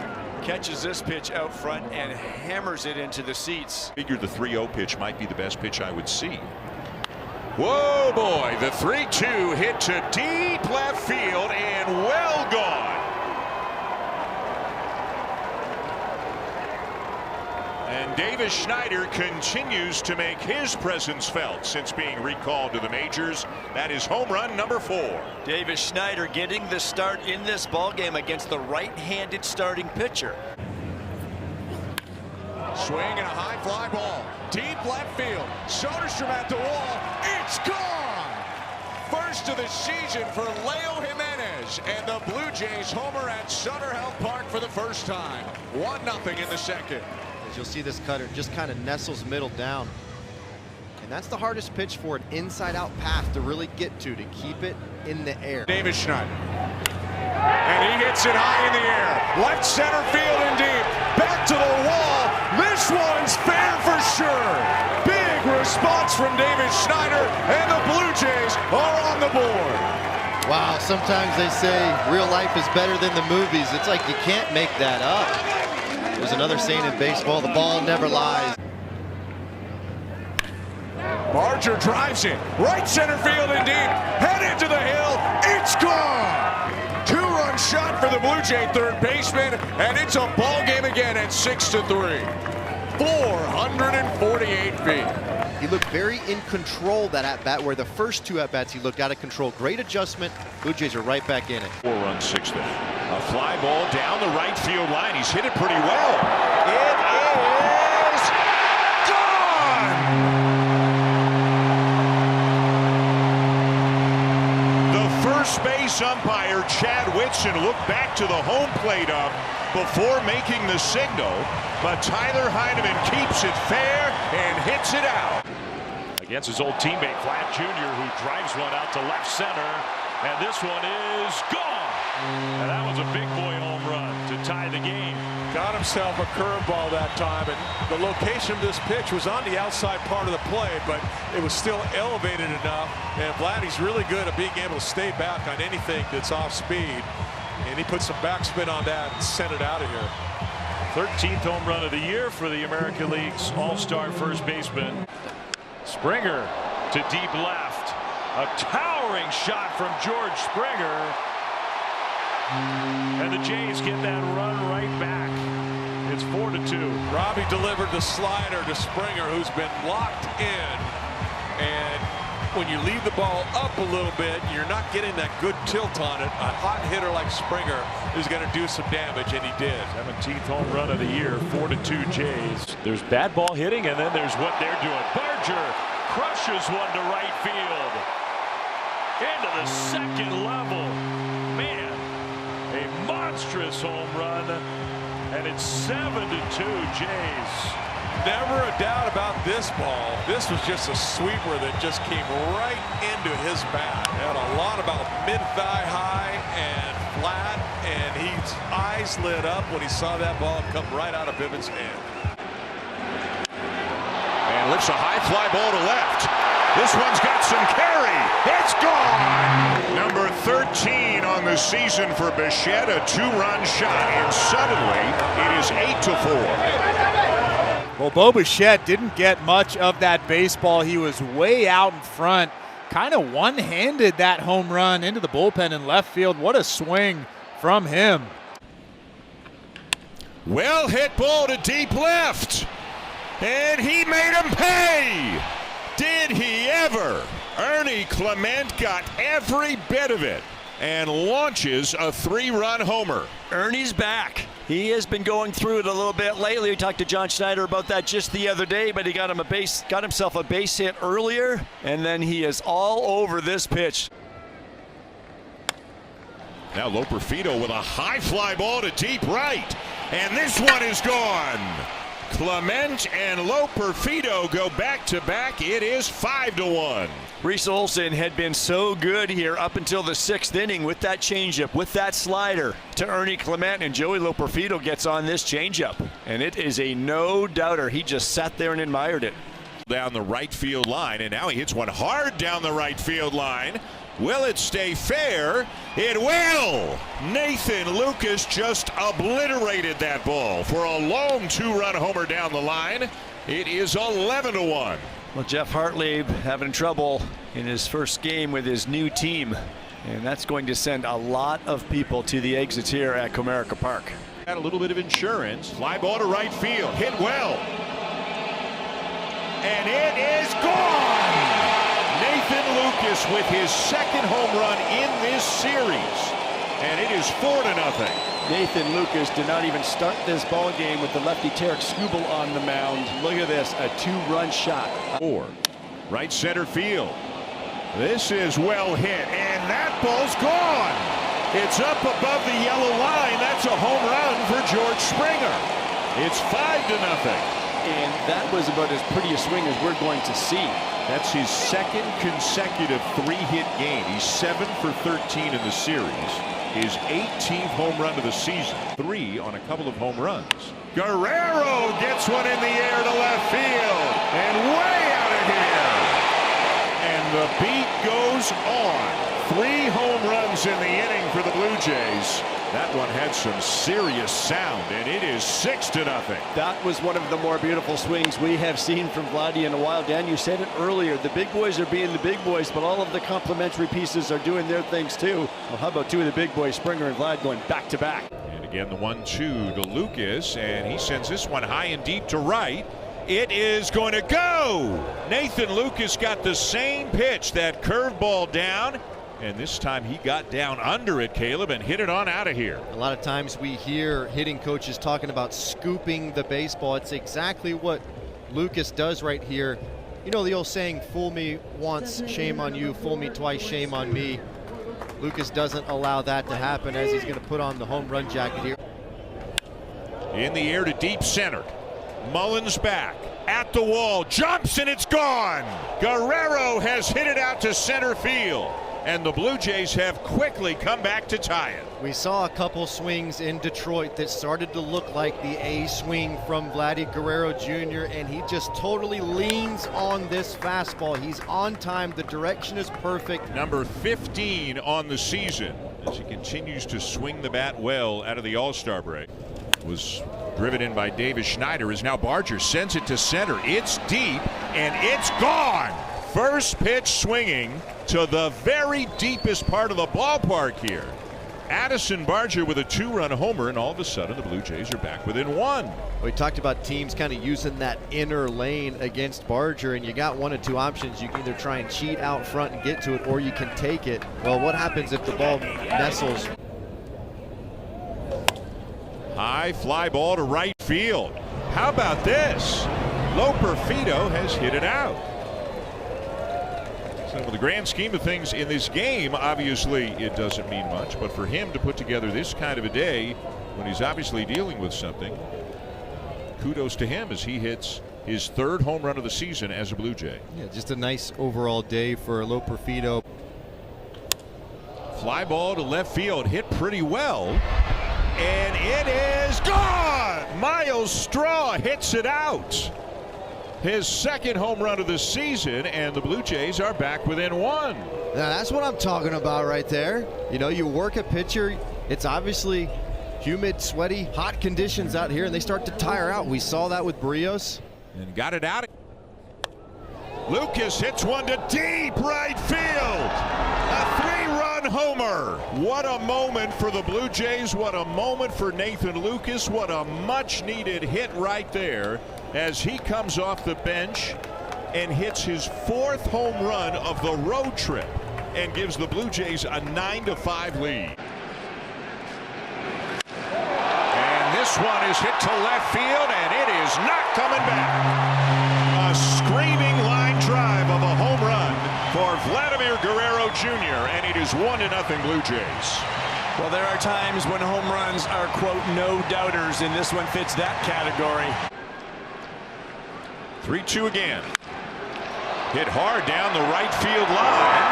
catches this pitch out front and hammers it into the seats. Figured the 3-0 pitch might be the best pitch I would see. Whoa, boy, the 3-2 hit to deep left field and well gone. And Davis Schneider continues to make his presence felt since being recalled to the majors. That is home run number 4. Davis Schneider getting the start in this ballgame against the right-handed starting pitcher. Swing and a high fly ball. Deep left field. Soderstrom at the wall. It's gone! First of the season for Leo Jimenez. And the Blue Jays homer at Sutter Health Park for the first time. 1-0 in the second. You'll see this cutter just kind of nestles middle down. And that's the hardest pitch for an inside-out path to really get to keep it in the air. Davis Schneider. And he hits it high in the air. Left center field and deep. Back to the wall. This one's fair for sure. Big response from Davis Schneider, and the Blue Jays are on the board. Wow, sometimes they say real life is better than the movies. It's like you can't make that up. There's another saying in baseball, the ball never lies. Barger drives it. Right center field and deep. Head into the hill. It's gone. Two-run shot for the Blue Jay third baseman, and it's a ball game again at 6-3. 448 feet. He looked very in control that at-bat, where the first two at-bats he looked out of control. Great adjustment. Blue Jays are right back in it. 4-run sixth inning. A fly ball down the right field line. He's hit it pretty well. It is gone! The first base umpire, Chad Whitson, looked back to the home plate up before making the signal, but Tyler Heineman keeps it fair and hits it out. Against his old teammate, Vlad Jr., who drives one out to left center, and this one is gone. And that was a big boy home run to tie the game. Got himself a curveball that time, and the location of this pitch was on the outside part of the plate, but it was still elevated enough, and Vladdy's really good at being able to stay back on anything that's off speed, and he put some backspin on that and sent it out of here. 13th home run of the year for the American League's all-star first baseman. Springer to deep left. A towering shot from George Springer. And the Jays get that run right back. It's 4-2. Robbie delivered the slider to Springer, who's been locked in. And when you leave the ball up a little bit, you're not getting that good tilt on it. A hot hitter like Springer is going to do some damage, and he did. 17th home run of the year, 4-2 Jays. There's bad ball hitting, and then there's what they're doing. Barger crushes one to right field. Into the second level. Man, a monstrous home run, and it's 7-2 Jays. Never a doubt about this ball. This was just a sweeper that just came right into his bat. Had a lot about mid-thigh high and flat, and his eyes lit up when he saw that ball come right out of Vivint's hand. And lifts a high fly ball to left. This one's got some carry. It's gone! Number 13 on the season for Bichette, a two-run shot, and suddenly it is 8-4. Well, Bo Bichette didn't get much of that baseball. He was way out in front, kind of one-handed that home run into the bullpen in left field. What a swing from him. Well hit ball to deep left, and he made him pay. Did he ever? Ernie Clement got every bit of it and launches a three-run homer. Ernie's back. He has been going through it a little bit lately. We talked to John Schneider about that just the other day, but he got himself a base hit earlier, and then he is all over this pitch. Now Loperfido with a high fly ball to deep right, and this one is gone. Clement and Loperfido go back-to-back. It is 5-1. Reese Olson had been so good here up until the sixth inning with that changeup, with that slider to Ernie Clement, and Joey Loperfido gets on this changeup, and it is a no-doubter. He just sat there and admired it. Down the right field line, and now he hits one hard down the right field line. Will it stay fair? It will! Nathan Lucas just obliterated that ball for a long two-run homer down the line. It is 11-1. Well, Jeff Hartley having trouble in his first game with his new team, and that's going to send a lot of people to the exits here at Comerica Park. Got a little bit of insurance. Fly ball to right field. Hit well. And it is gone! Nathan Lucas with his second home run in this series. And it is 4-0. Nathan Lucas did not even start this ball game with the lefty Tarek Skubal on the mound. Look at this, a two-run shot. 4. Right center field. This is well hit, and that ball's gone. It's up above the yellow line. That's a home run for George Springer. It's 5-0. And that was about as pretty a swing as we're going to see. That's his second consecutive three-hit game. He's 7 for 13 in the series. His 18th home run of the season. 3 on a couple of home runs. Guerrero gets one in the air to left field. And way out of here. And the beat goes on. 3 home runs in the inning for the Blue Jays. That one had some serious sound, and it is 6-0. That was one of the more beautiful swings we have seen from Vladdy in a while. Dan, you said it earlier. The big boys are being the big boys, but all of the complementary pieces are doing their things too. Well, how about two of the big boys, Springer and Vlad, going back to back? And again, the 1-2 to Lucas, and he sends this one high and deep to right. It is going to go. Nathan Lucas got the same pitch, that curveball down. And this time he got down under it, Caleb, and hit it on out of here. A lot of times we hear hitting coaches talking about scooping the baseball. It's exactly what Lucas does right here. You know the old saying, fool me once, shame on you, fool me twice, shame on me. Lucas doesn't allow that to happen as he's going to put on the home run jacket here. In the air to deep center. Mullins back at the wall, jumps, and it's gone. Guerrero has hit it out to center field. And the Blue Jays have quickly come back to tie it. We saw a couple swings in Detroit that started to look like the A swing from Vladdy Guerrero Jr., and he just totally leans on this fastball. He's on time. The direction is perfect. Number 15 on the season as he continues to swing the bat well out of the All-Star break. Was driven in by Davis Schneider as now Barger sends it to center. It's deep, and it's gone. First pitch swinging to the very deepest part of the ballpark here. Addison Barger with a 2-run homer, and all of a sudden the Blue Jays are back within 1. We talked about teams kind of using that inner lane against Barger, and you got one of two options. You can either try and cheat out front and get to it, or you can take it. Well, what happens if the ball nestles? High fly ball to right field. How about this? Loper Fido has hit it out. So in the grand scheme of things in this game, obviously it doesn't mean much, but for him to put together this kind of a day when he's obviously dealing with something, kudos to him as he hits his 3rd home run of the season as a Blue Jay. Yeah, just a nice overall day for Loper Fido. Fly ball to left field, hit pretty well, and it is gone. Miles Straw hits it out. His 2nd home run of the season, and the Blue Jays are back within 1. Now that's what I'm talking about right there. You know, you work a pitcher, it's obviously humid, sweaty, hot conditions out here, and they start to tire out. We saw that with Barrios. And got it out. Lucas hits one to deep right field. A 3-run homer. What a moment for the Blue Jays. What a moment for Nathan Lucas. What a much-needed hit right there as he comes off the bench and hits his 4th home run of the road trip and gives the Blue Jays a 9-5 lead. And this one is hit to left field, and it is not coming back. A screaming line drive of a home run for Vladimir Guerrero Jr., and it is 1-0 Blue Jays. Well, there are times when home runs are, quote, no doubters, and this one fits that category. 3-2 again. Hit hard down the right field line,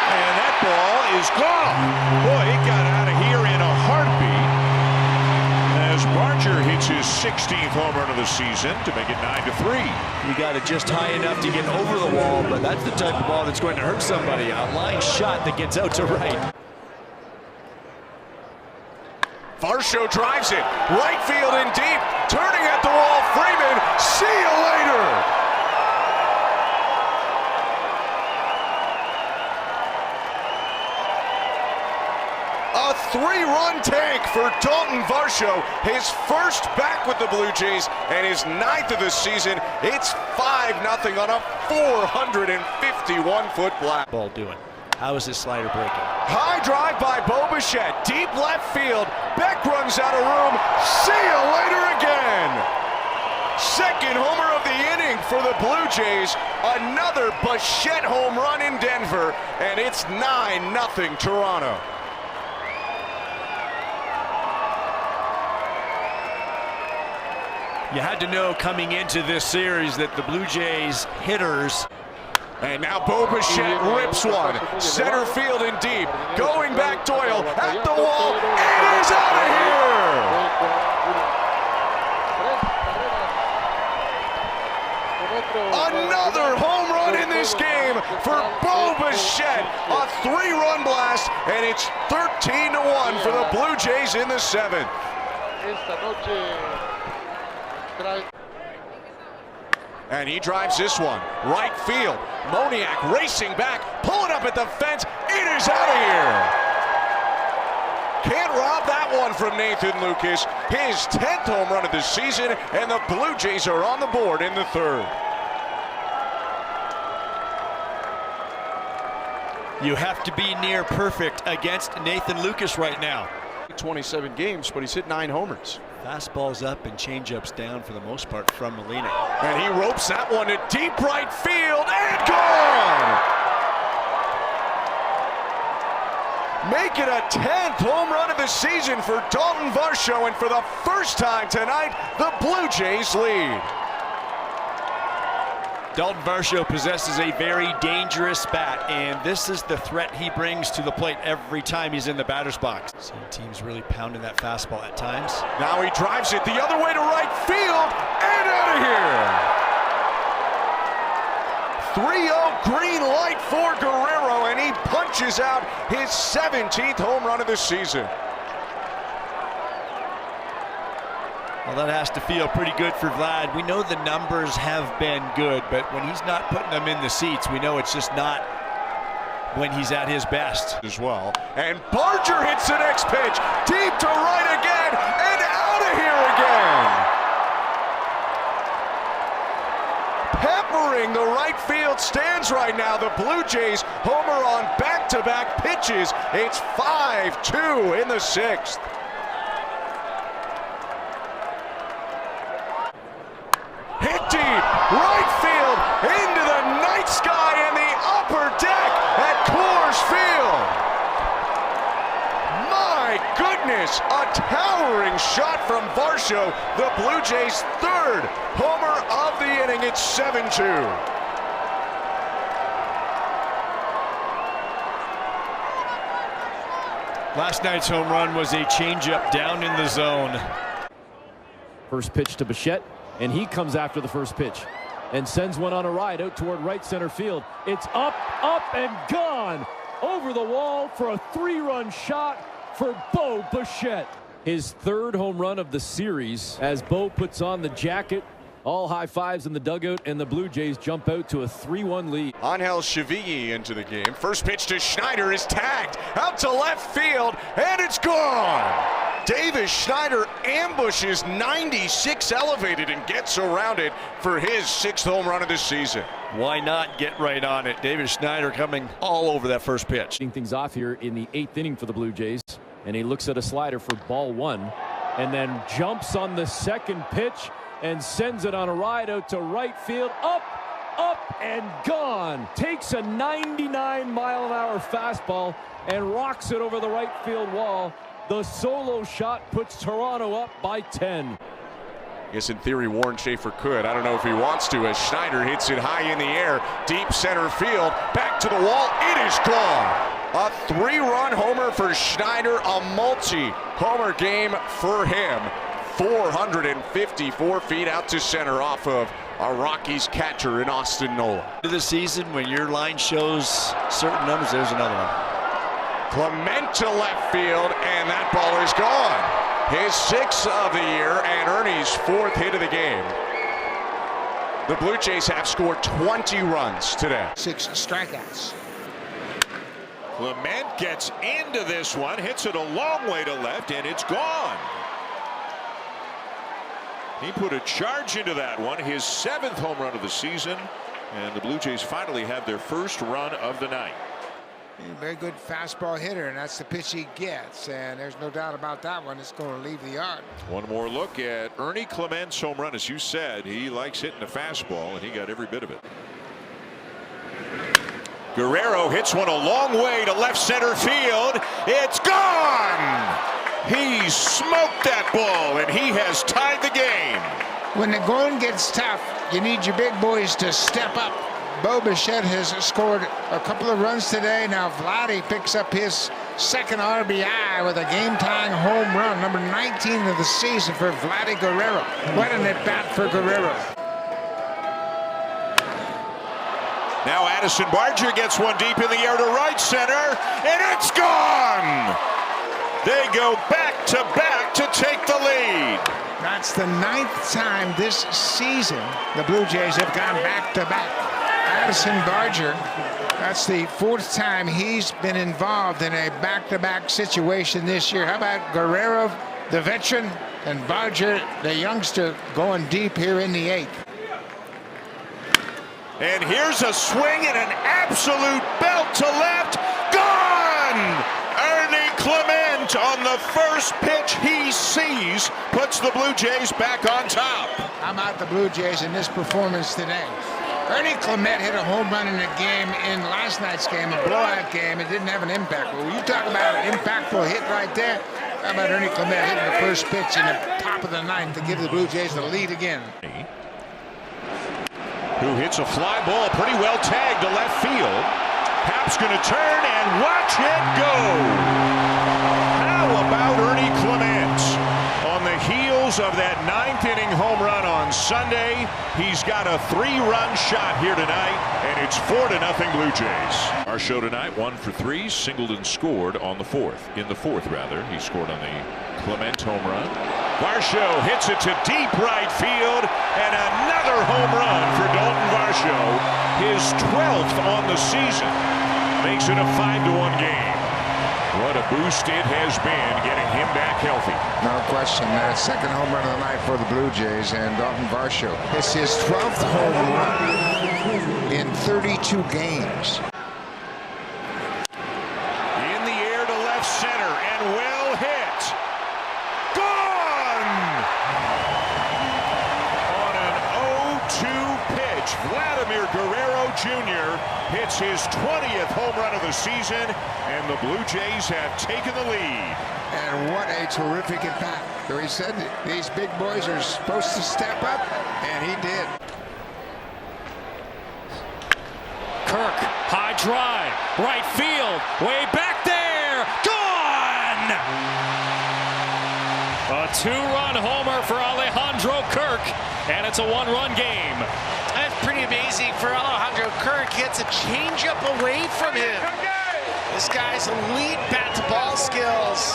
and that ball is gone. Boy, it got out of here in a heartbeat as Barger hits his 16th home run of the season to make it 9-3. You got it just high enough to get over the wall, but that's the type of ball that's going to hurt somebody. A line shot that gets out to right. Varsho drives it. Right field and deep. Turning at the wall. Freeman. See you later. A 3-run tank for Dalton Varsho. His first back with the Blue Jays and his 9th of the season. It's 5-0 on a 451-foot black Ball doing. How is this slider breaking? High drive by Bo Bichette, deep left field. Beck runs out of room. See you later again. 2nd homer of the inning for the Blue Jays. Another Bichette home run in Denver, and it's 9-0 Toronto. You had to know coming into this series that the Blue Jays hitters. And now Bo Bichette rips one. Center field and deep. Going back Doyle at the wall. It is out of here. Another home run in this game for Bo Bichette. A 3-run blast, and it's 13-1 for the Blue Jays in the 7th. And he drives this one right field. Moniak racing back, pulling up at the fence. It is out of here. Can't rob that one from Nathan Lucas. His 10th home run of the season, and the Blue Jays are on the board in the 3rd. You have to be near perfect against Nathan Lucas right now. 27 games, but he's hit 9 homers. Fastballs up and changeups down for the most part from Molina. And he ropes that one to deep right field and gone! Make it a 10th home run of the season for Dalton Varsho, and for the first time tonight, the Blue Jays lead. Dalton Varsho possesses a very dangerous bat, and this is the threat he brings to the plate every time he's in the batter's box. Some teams really pounding that fastball at times. Now he drives it the other way to right field and out of here. 3-0 green light for Guerrero, and he punches out his 17th home run of the season. Well, that has to feel pretty good for Vlad. We know the numbers have been good, but when he's not putting them in the seats, we know it's just not when he's at his best. As well. And Barger hits the next pitch, deep to right again, and out of here again. Peppering the right field stands right now. The Blue Jays homer on back-to-back pitches. It's 5-2 in the 6th. Hit deep, right field, into the night sky and the upper deck at Coors Field. My goodness, a towering shot from Varsho. The Blue Jays' 3rd homer of the inning. It's 7-2. Last night's home run was a changeup down in the zone. First pitch to Bichette, and he comes after the first pitch and sends one on a ride out toward right center field. It's up, and gone over the wall for a 3-run shot for Bo Bichette. His 3rd home run of the series as Bo puts on the jacket. All high fives in the dugout, and the Blue Jays jump out to a 3-1 lead. Angel Chevigny into the game. First pitch to Schneider is tagged out to left field, and it's gone. Davis Schneider ambushes 96 elevated and gets around it for his 6th home run of the season. Why not get right on it? Davis Schneider coming all over that first pitch. Things off here in the 8th inning for the Blue Jays, and he looks at a slider for ball 1, and then jumps on the second pitch and sends it on a ride out to right field. Up, and gone. Takes a 99-mile-an-hour fastball and rocks it over the right field wall. The solo shot puts Toronto up by 10. I guess in theory Warren Schaefer could. I don't know if he wants to, as Schneider hits it high in the air, deep center field, back to the wall. It is gone. A 3-run homer for Schneider, a multi-homer game for him. 454 feet out to center off of a Rockies catcher in Austin Nola. To the season, when your line shows certain numbers, there's another one. Clement to left field, and that ball is gone. His 6th of the year, and Ernie's 4th hit of the game. The Blue Jays have scored 20 runs today. 6 strikeouts. Clement gets into this one, hits it a long way to left, and it's gone. He put a charge into that one, his 7th home run of the season, and the Blue Jays finally have their first run of the night. A very good fastball hitter, and that's the pitch he gets, and there's no doubt about that one. It's going to leave the yard. One more look at Ernie Clement's home run. As you said, he likes hitting the fastball, and he got every bit of it. Guerrero hits one a long way to left center field. It's gone! He smoked that ball, and he has tied the game. When the going gets tough, you need your big boys to step up. Bo Bichette has scored a couple of runs today. Now Vladdy picks up his 2nd RBI with a game-tying home run, number 19 of the season for Vladdy Guerrero. What an at-bat for Guerrero. Addison Barger gets one deep in the air to right center, and it's gone! They go back to take the lead. That's the 9th time this season the Blue Jays have gone back-to-back. Addison Barger, that's the 4th time he's been involved in a back-to-back situation this year. How about Guerrero, the veteran, and Barger, the youngster, going deep here in the 8th. And here's a swing and an absolute belt to left. Gone! Ernie Clement on the first pitch he sees puts the Blue Jays back on top. How about the Blue Jays in this performance today? Ernie Clement hit a home run in a game in last night's game, a blowout game. It didn't have an impact. But when you talk about an impactful hit right there, how about Ernie Clement hitting the first pitch in the top of the 9th to give the Blue Jays the lead again? Who hits a fly ball pretty well tagged to left field. Hap's going to turn and watch it go. How about Ernie Clement? On the heels of that 9th inning home run on Sunday, he's got a 3-run shot here tonight, and it's 4-0 Blue Jays. Our show tonight, 1 for 3, singled and scored on the 4th. In the 4th, rather, he scored on the Clement home run. Varsho hits it to deep right field, and another home run for Dalton Varsho, his 12th on the season. Makes it a 5-1 game. What a boost it has been getting him back healthy. No question. That second home run of the night for the Blue Jays, and Dalton Varsho. It's his 12th home run in 32 games. In the air to left center, and well hit. Gone! On an 0-2 pitch, Vladimir Guerrero Jr. hits his 20th home run of the season, and the Blue Jays have taken the lead. And what a terrific at bat. So he said that these big boys are supposed to step up, and he did. Kirk, high drive, right field, way back there, gone! A 2-run homer for Alejandro Kirk, and it's a 1-run game. That's pretty amazing for Alejandro Kirk. Gets a changeup away from him. This guy's elite bat-to-ball skills.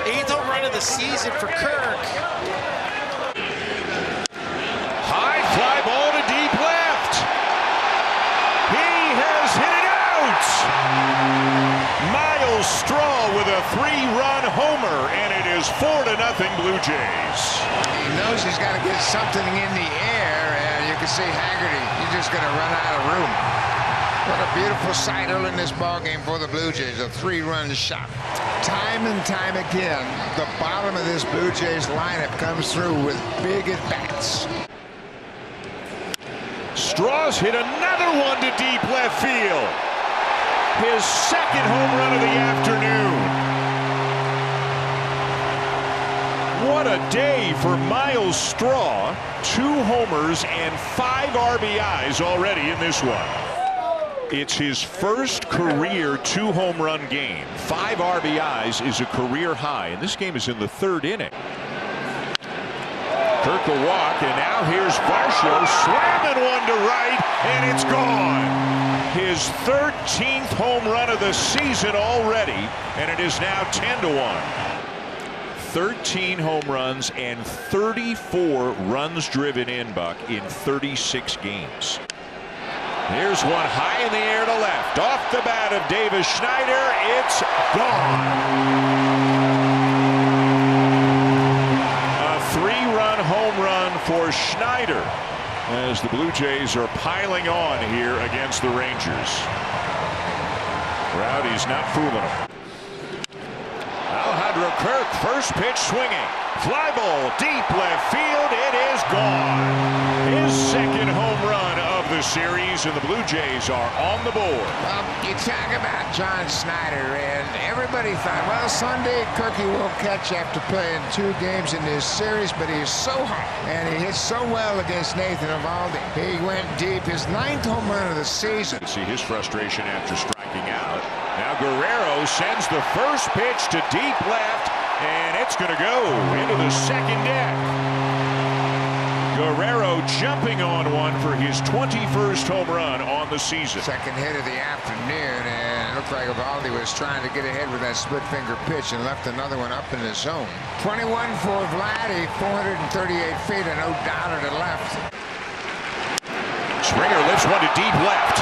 8th home run of the season for Kirk. High fly ball to deep left. He has hit it out. Miles Straw with a 3-run homer, and it is 4-0 Blue Jays. He knows he's got to get something in the air, and you can see Haggerty. He's just going to run out of room. What a beautiful sight early in this ballgame for the Blue Jays, a 3-run shot. Time and time again, the bottom of this Blue Jays lineup comes through with big at-bats. Straw's hit another one to deep left field. His 2nd home run of the afternoon. What a day for Miles Straw. 2 homers and 5 RBIs already in this one. It's his first career 2-home run game. 5 RBIs is a career high, and this game is in the 3rd inning. Kirk will walk, and now here's Varsho slamming one to right, and it's gone. His 13th home run of the season already, and it is now 10-1. 13 home runs and 34 runs driven in, Buck, in 36 games. Here's one high in the air to left. Off the bat of Davis Schneider. It's gone. A 3-run home run for Schneider as the Blue Jays are piling on here against the Rangers. Rowdy's not fooling them. Alejandro Kirk, first pitch swinging. Fly ball deep left field. It is gone. His 2nd home run of the series, and the Blue Jays are on the board. Well, you talk about John Schneider, and everybody thought, well, Sunday Kirky won't catch after playing 2 games in this series, but he is so hot, and he hit so well against Nathan Eovaldi. He went deep, his 9th home run of the season. See his frustration after striking out. Now Guerrero sends the first pitch to deep left, and it's going to go into the 2nd deck. Guerrero jumping on one for his 21st home run on the season. Second hit of the afternoon, and it looked like Eovaldi was trying to get ahead with that split finger pitch and left another one up in the zone. 21 for Vladdy, 438 feet, and no doubter to left. Springer lifts one to deep left,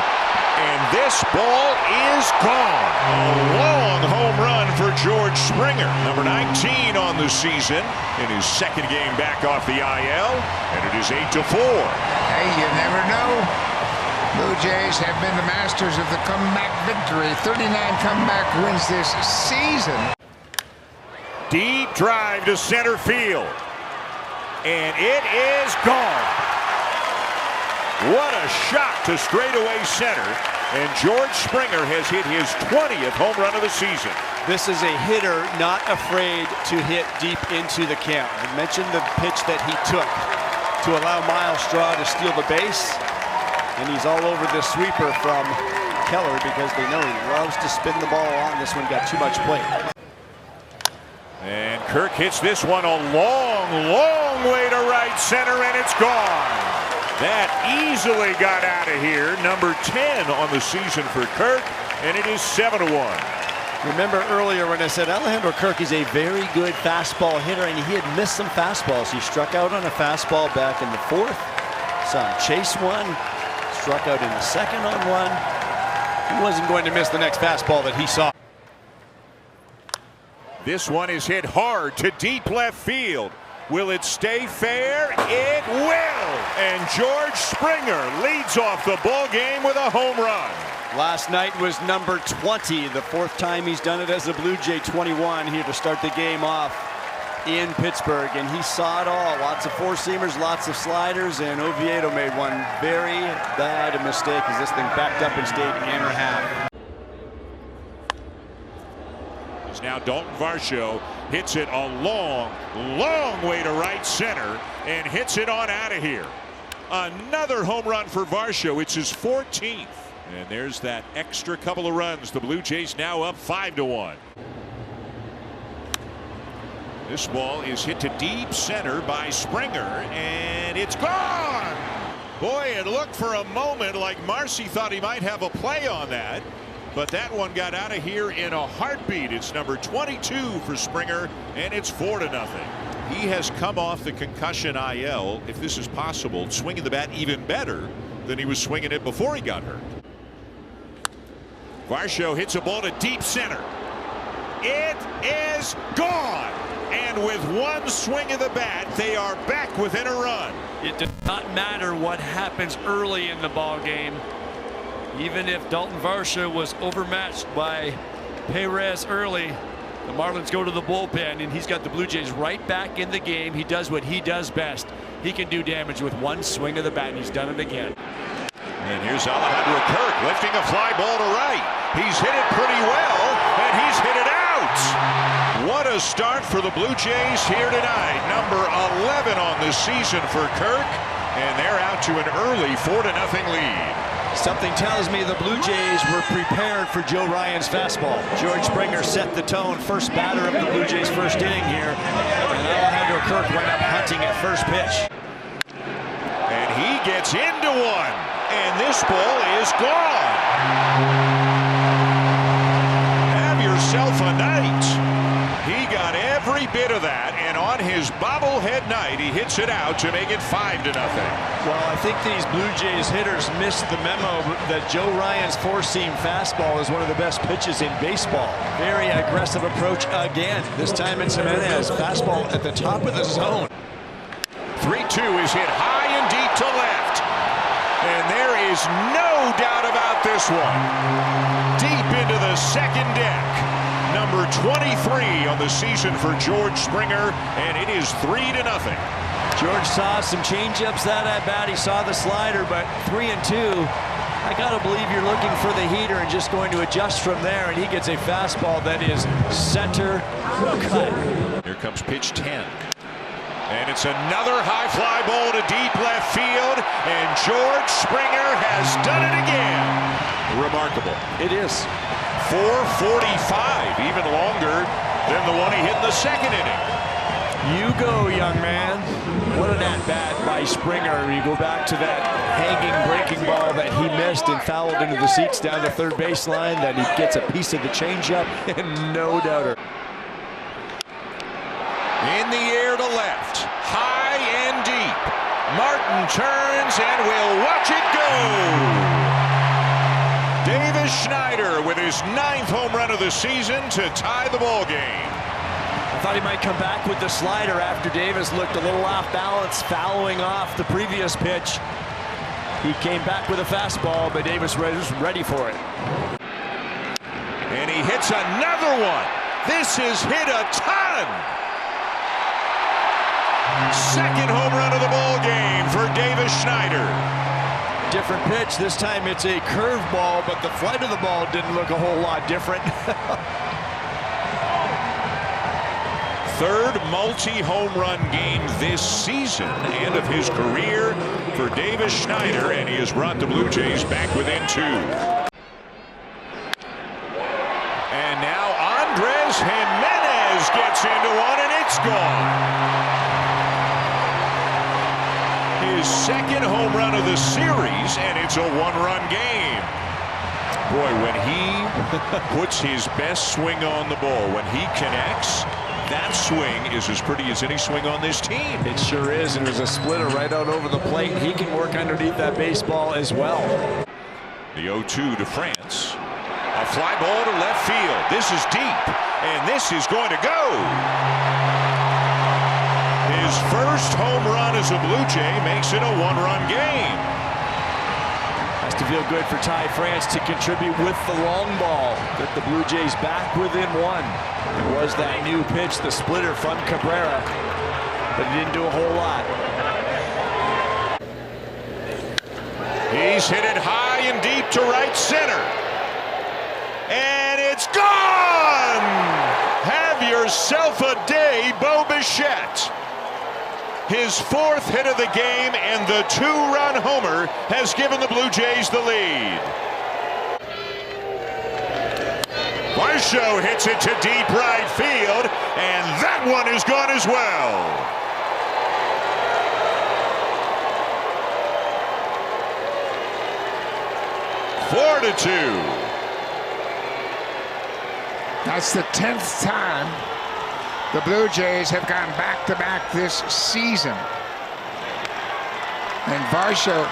and this ball is gone. A long home run for George Springer, number 19 on the season, in his second game back off the IL, and it is 8-4. Hey, you never know. Blue Jays have been the masters of the comeback victory. 39 comeback wins this season. Deep drive to center field, and it is gone. What a shot to straightaway center, and George Springer has hit his 20th home run of the season. This is a hitter not afraid to hit deep into the count. I mentioned the pitch that he took to allow Miles Straw to steal the base, and he's all over this sweeper from Keller because they know he loves to spin the ball on. This one got too much plate. And Kirk hits this one a long, long way to right center, and it's gone. That easily got out of here. Number 10 on the season for Kirk, and it is 7-1. Remember earlier when I said Alejandro Kirk is a very good fastball hitter, and he had missed some fastballs. He struck out on a fastball back in the 4th. Saw him chase one. Struck out in the 2nd on one. He wasn't going to miss the next fastball that he saw. This one is hit hard to deep left field. Will it stay fair? It will! And George Springer leads off the ball game with a home run. Last night was number 20, the 4th time he's done it as a Blue Jay. 21 here to start the game off in Pittsburgh, and he saw it all. Lots of four-seamers, lots of sliders, and Oviedo made one very bad mistake as this thing backed up and stayed in or half. Now Dalton Varsho hits it a long, long way to right center and hits it on out of here. Another home run for Varsho. It's his 14th. And there's that extra couple of runs. The Blue Jays now up 5-1. This ball is hit to deep center by Springer, and it's gone. Boy, it looked for a moment like Marcy thought he might have a play on that. But that one got out of here in a heartbeat. It's number 22 for Springer, and it's 4-0. He has come off the concussion IL, if this is possible, swinging the bat even better than he was swinging it before he got hurt. Varsho hits a ball to deep center. It is gone. And with one swing of the bat, they are back within a run. It does not matter what happens early in the ball game. Even if Dalton Varsho was overmatched by Perez early, the Marlins go to the bullpen, and he's got the Blue Jays right back in the game. He does what he does best. He can do damage with one swing of the bat, and he's done it again. And here's Alejandro Kirk lifting a fly ball to right. He's hit it pretty well, and he's hit it out. What a start for the Blue Jays here tonight. Number 11 on the season for Kirk, and they're out to an early 4-0 lead. Something tells me the Blue Jays were prepared for Joe Ryan's fastball. George Springer set the tone, first batter of the Blue Jays' first inning here, and Alejandro Kirk went up hunting at first pitch. And he gets into one, and this ball is gone. Have yourself a night. He got every bit of that, and on his bobblehead night, he hits it out to make it 5-0. Well, I think these Blue Jays hitters missed the memo that Joe Ryan's four-seam fastball is one of the best pitches in baseball. Very aggressive approach again. This time it's Jimenez. Fastball at the top of the zone. 3-2 is hit high and deep to left. And there is no doubt about this one. Deep into the second deck. Number 23 on the season for George Springer, and it is 3-0. George saw some changeups that at bat. He saw the slider, but 3-2. I gotta believe you're looking for the heater and just going to adjust from there, and he gets a fastball that is center cut. Here comes pitch 10. And it's another high fly ball to deep left field, and George Springer has done it again. Remarkable. It is. 445, even longer than the one he hit in the second inning. You go, young man. What an at-bat by Springer. You go back to that hanging breaking ball that he missed and fouled into the seats down the third baseline. Then he gets a piece of the changeup, and no doubter. In the air to left, high and deep. Martin turns and we'll watch it go. Davis Schneider with his 9th home run of the season to tie the ball game. I thought he might come back with the slider after Davis looked a little off balance, fouling off the previous pitch. He came back with a fastball, but Davis was ready for it. And he hits another one. This is hit a ton. Second home run of the ball game for Davis Schneider. Different pitch. This time it's a curveball, but the flight of the ball didn't look a whole lot different. Third multi-home run game this season and of his career for Davis Schneider, and he has brought the Blue Jays back within 2. And now Andres Jimenez gets into one, and it's gone. His second home run of the series, and it's a 1-run game. Boy, when he puts his best swing on the ball, when he connects, that swing is as pretty as any swing on this team. It sure is, and there's a splitter right out over the plate. He can work underneath that baseball as well. The 0-2 to France. A fly ball to left field. This is deep, and this is going to go. His first home run as a Blue Jay makes it a 1-run game. Has to feel good for Ty France to contribute with the long ball. Get the Blue Jays back within 1. It was that new pitch, the splitter from Cabrera, but he didn't do a whole lot. He's hit it high and deep to right center. And it's gone! Have yourself a day, Bo Bichette. His 4th hit of the game, and the 2-run homer has given the Blue Jays the lead. Varsho hits it to deep right field, and that one is gone as well. Four to 2. That's the 10th time the Blue Jays have gone back-to-back this season. And Varsho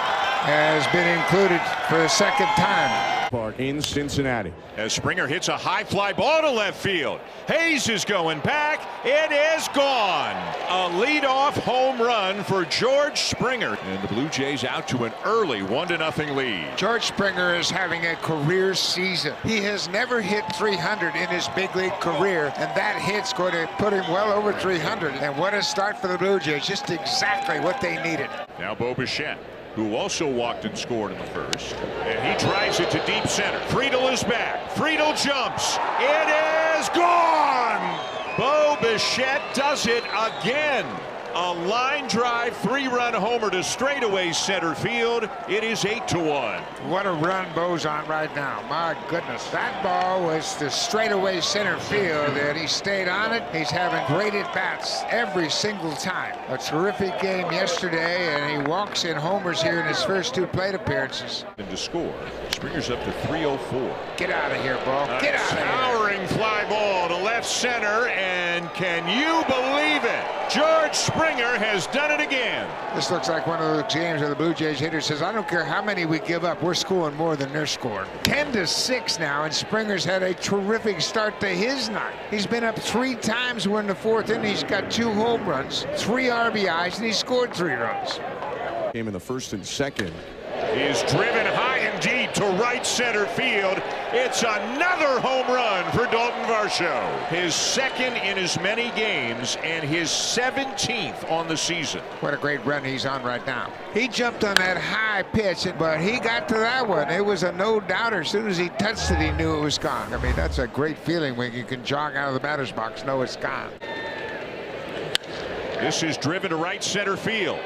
has been included for the 2nd time. Park in Cincinnati. As Springer hits a high fly ball to left field. Hayes is going back. It is gone. A leadoff home run for George Springer. And the Blue Jays out to an early 1-0 lead. George Springer is having a career season. He has never hit 300 in his big league career, and that hit's going to put him well over 300. And what a start for the Blue Jays. Just exactly what they needed. Now Bo Bichette, who also walked and scored in the first. And he drives it to deep center. Friedel is back. Friedel jumps. It is gone! Bo Bichette does it again. A line drive 3-run homer to straightaway center field. It is 8-1. What a run Bo's on right now. My goodness. That ball was the straightaway center field, and he stayed on it. He's having great at-bats every single time. A terrific game yesterday, and he walks in homers here in his first 2 plate appearances. And to score, Springer's up to 304. Get out of here, Bo. Get out of here. Towering fly ball to left center, and can you believe it? George Springer has done it again. This looks like one of those games where the Blue Jays hitter says, I don't care how many we give up, we're scoring more than they're scoring. 10-6 now, and Springer's had a terrific start to his night. He's been up 3 times. We're in the 4th inning. He's got 2 home runs, 3 RBIs, and he scored 3 runs. Game in the 1st and 2nd. Is driven high and deep to right center field. It's another home run for Dalton Varsho. His 2nd in as many games and his 17th on the season. What a great run he's on right now. He jumped on that high pitch, but he got to that one. It was a no-doubter. As soon as he touched it, he knew it was gone. I mean, that's a great feeling when you can jog out of the batter's box, know it's gone. This is driven to right center field.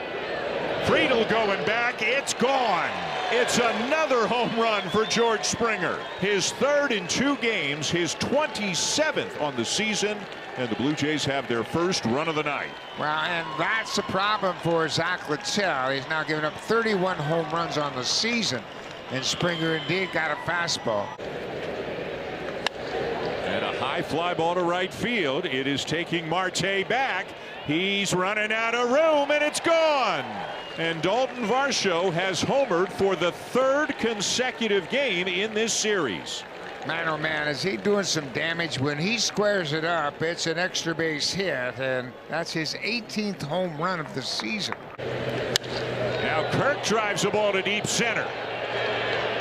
Friedel going back. It's gone. It's another home run for George Springer. His 3rd in 2 games, his 27th on the season, and the Blue Jays have their first run of the night. Well, and that's the problem for Zach Littell. He's now given up 31 home runs on the season, and Springer indeed got a fastball. And a high fly ball to right field. It is taking Marte back. He's running out of room, and it's gone. And Dalton Varsho has homered for the third consecutive game in this series. Man, oh man, is he doing some damage. When he squares it up, it's an extra base hit, and that's his 18th home run of the season. Now Kirk drives the ball to deep center,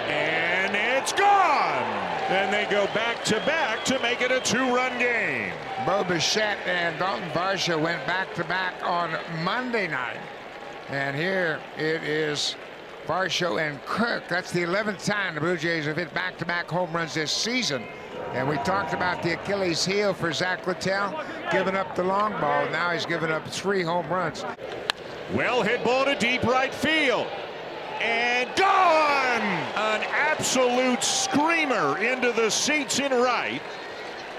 and it's gone. Then they go back-to-back to make it a two-run game. Bo Bichette and Dalton Varsho went back-to-back on Monday night, and here it is Varsho and Kirk. That's the 11th time the Blue Jays have hit back-to-back home runs this season. And we talked about the Achilles heel for Zach Littell, giving up the long ball. Now he's given up 3 home runs. Well hit ball to deep right field. And gone! An absolute screamer into the seats in right.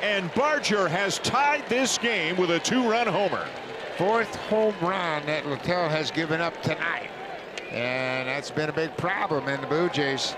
And Barger has tied this game with a 2-run homer. 4th home run that Littell has given up tonight. And that's been a big problem in the Blue Jays.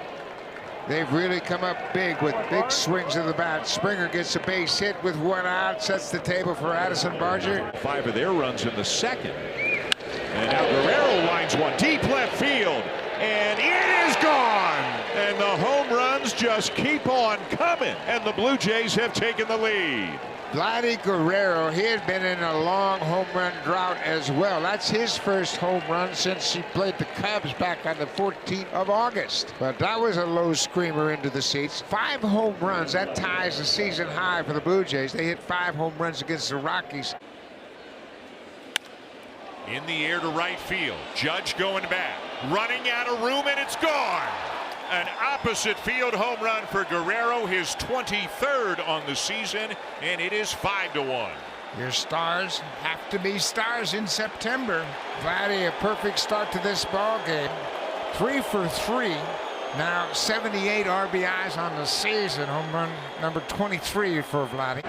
They've really come up big with big swings of the bat. Springer gets a base hit with 1 out, sets the table for Addison Barger. 5 of their runs in the second. And now Guerrero lines one deep left field. And it is gone. And the home runs just keep on coming. And the Blue Jays have taken the lead. Vladdy Guerrero, he had been in a long home run drought as well. That's his first home run since he played the Cubs back on the 14th of August. But that was a low screamer into the seats. 5 home runs, that ties the season high for the Blue Jays. They hit 5 home runs against the Rockies. In the air to right field. Judge going back. Running out of room, and it's gone. An opposite field home run for Guerrero, his 23rd on the season, and it is 5-1. Your stars have to be stars in September. Vladdy, a perfect start to this ball game. 3 for 3. Now 78 RBIs on the season. Home run number 23 for Vladdy.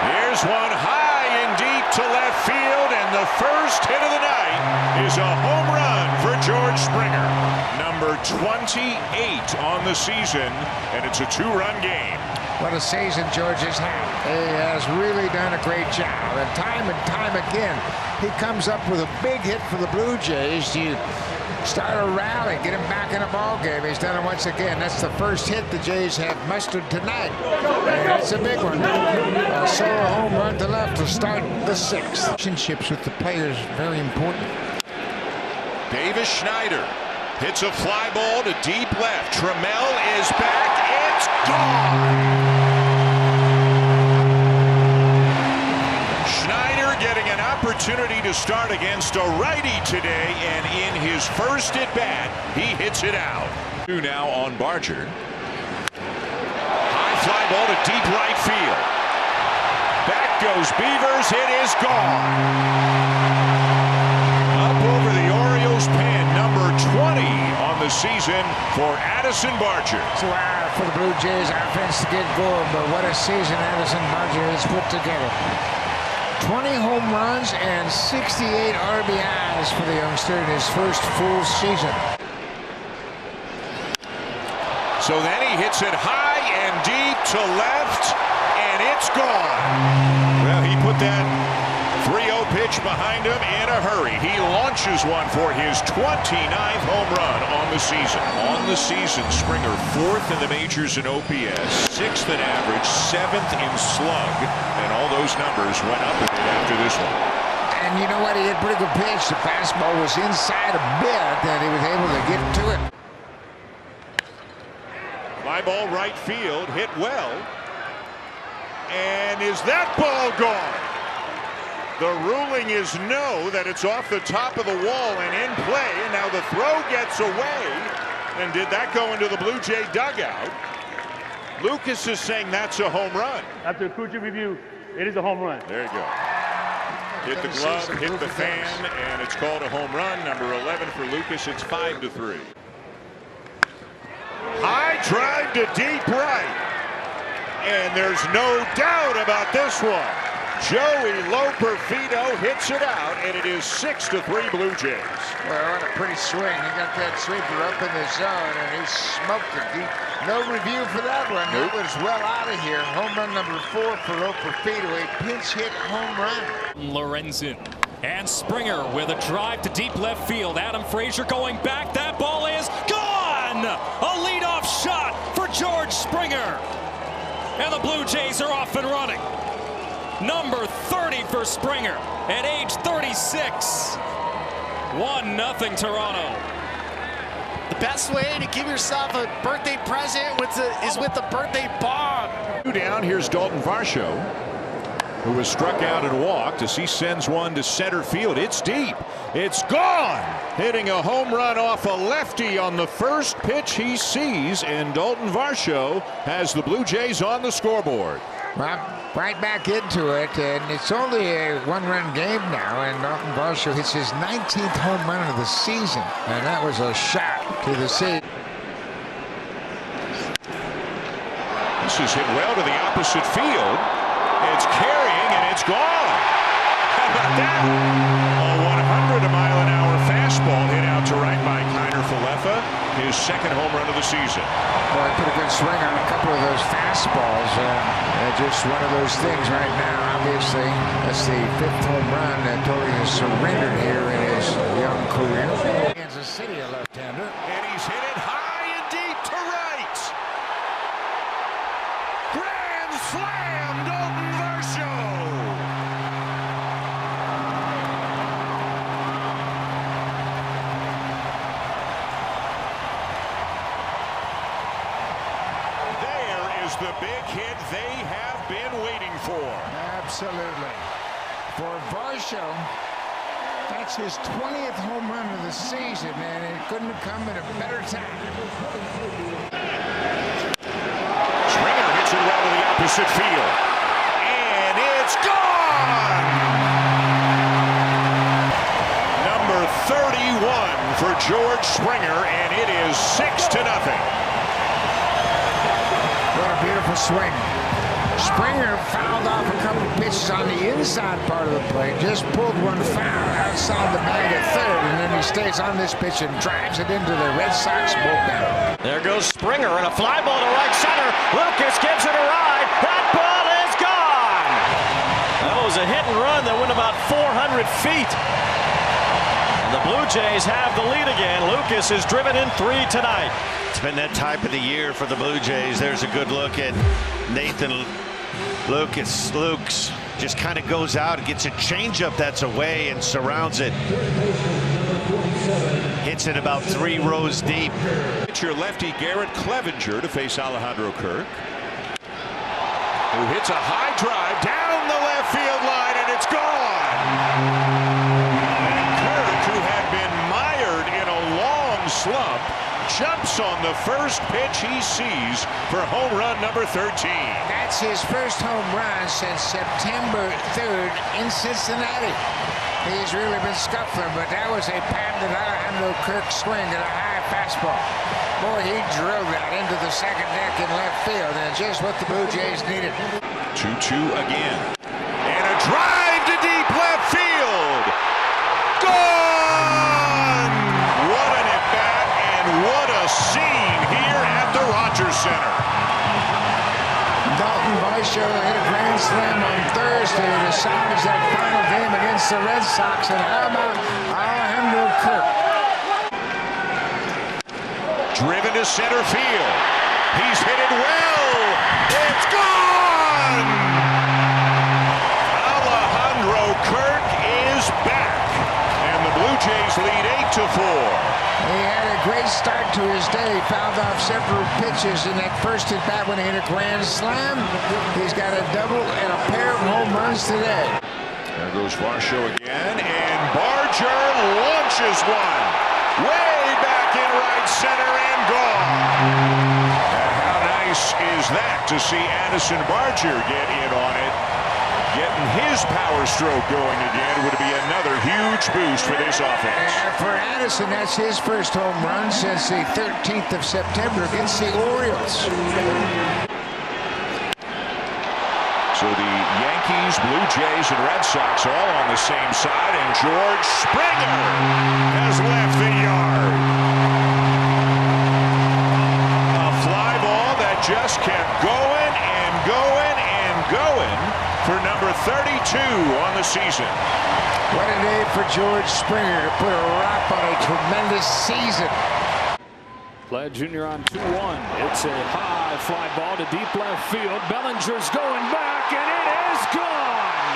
Here's one high and deep to left field, and the first hit of the night is a home run for George Springer. Number 28 on the season, and it's a 2-run game. What a season George has had. He has really done a great job, and time again, he comes up with a big hit for the Blue Jays to start a rally, get him back in a ball game. He's done it once again. That's the first hit the Jays have mustered tonight, and it's a big one. A solo home run to left to start the 6th. Relationships with the players very important. Davis Schneider hits a fly ball to deep left. Trammell is back. It's gone. Schneider getting an opportunity to start against a righty today, and in his first at bat, he hits it out. 2 now on Barger. High fly ball to deep right field. Back goes Beavers. It is gone. Up over the Orioles pen, number 20 on the season for Addison Barger. So for the Blue Jays offense to get going, but what a season Addison Barger has put together. 20 home runs and 68 RBIs for the youngster in his first full season. So then he hits it high and deep to left, and it's gone. Well, he put that 3-0 pitch behind him in a hurry. He launches one for his 29th home run on the season. On the season, Springer 4th in the majors in OPS, 6th in average, 7th in slug, and all those numbers went up a bit after this one. And you know what? He hit a pretty good pitch. The fastball was inside a bit, and he was able to get to it. Fly ball right field, hit well. And is that ball gone? The ruling is no, that it's off the top of the wall and in play. And now the throw gets away. And did that go into the Blue Jay dugout? Lucas is saying that's a home run. After a crucial review, it is a home run. There you go. Hit the glove, hit the fan, and it's called a home run. Number 11 for Lucas. It's 5-3. High drive to deep right. and there's no doubt about this one. Joey Loperfido hits it out, and it is 6-3 Blue Jays. Well, what a pretty swing. He got that sweeper up in the zone, and he smoked it deep. No review for that one. Nope. It was well out of here. Home run number 4 for Loperfido, a pinch hit home run. Lorenzen and Springer with a drive to deep left field. Adam Frazier going back. That ball is gone! A leadoff shot for George Springer. And the Blue Jays are off and running. Number 30 for Springer at age 36. 1-0 Toronto. The best way to give yourself a birthday present is with the birthday bomb. Down, here's Dalton Varsho, who was struck out and walked as he sends one to center field. It's deep. It's gone. Hitting a home run off a lefty on the first pitch he sees, and Dalton Varsho has the Blue Jays on the scoreboard. Well, right back into it, and it's only a one-run game now, and Dalton Varsho hits his 19th home run of the season, and that was a shot to the seat. This is hit well to the opposite field. It's carrying, and it's gone. How about that? A 100-mile-an-hour fastball hit out to right by Kiner Falefa, his second home run of the season. Well, he put a good swing on a couple of those fastballs. Just one of those things right now. Obviously, that's the 5th home run that Torrey has surrendered here in his young career. Kansas City, a left-hander. And he's hit it high and deep to right. Grand slam, Dalton Varsho. The big hit they have been waiting for. Absolutely. For Varsho, that's his 20th home run of the season, and it couldn't have come at a better time. Springer hits it well to the opposite field. And it's gone! Number 31 for George Springer, and it is 6-0. What a beautiful swing. Springer fouled off a couple pitches on the inside part of the plate, just pulled one foul outside the bag at third, and then he stays on this pitch and drives it into the Red Sox bullpen. There goes Springer, and a fly ball to right center. Lucas gives it a ride. That ball is gone. That was a hit and run that went about 400 feet. And the Blue Jays have the lead again. Lucas is driven in 3 tonight. It's been that type of the year for the Blue Jays. There's a good look at Nathan Lucas. Lukes just kind of goes out and gets a changeup that's away and surrounds it. Hits it about 3 rows deep. It's your lefty Garrett Clevenger to face Alejandro Kirk, who hits a high drive down the left field line, and it's gone. And Kirk, who had been mired in a long slump, jumps on the first pitch he sees for home run number 13. That's his first home run since September 3rd in Cincinnati. He's really been scuffling, but that was a patented Alejandro Kirk swing at a high fastball. Boy, he drilled that into the second deck in left field, and it's just what the Blue Jays needed. 2-2 again. And a drive to deep left field. Gone! What an at-bat, and what a scene here at the Rogers Center. Dalton Varsho hit a grand slam on Thursday to salvage that final game against the Red Sox. And how about Alejandro Kirk? Driven to center field. He's hit it well. It's gone! Alejandro Kirk is back. And the Blue Jays lead 8-4. He had a great start to his day. He fouled off several pitches in that first at bat when he hit a grand slam. He's got a double and a pair of home runs today. There goes Varsho again, and Barger launches one way back in right center and gone. And how nice is that to see Addison Barger get in on it? Getting his power stroke going again would be another huge boost for this offense. And for Addison, that's his first home run since the 13th of September against the Orioles. for the Yankees, Blue Jays, and Red Sox all on the same side, and George Springer has left the yard. A fly ball that just kept going and going and going for number 32 on the season. What a day for George Springer to put a wrap on a tremendous season. Vlad Jr. on 2-1. It's a high fly ball to deep left field. Bellinger's going back, and it is gone.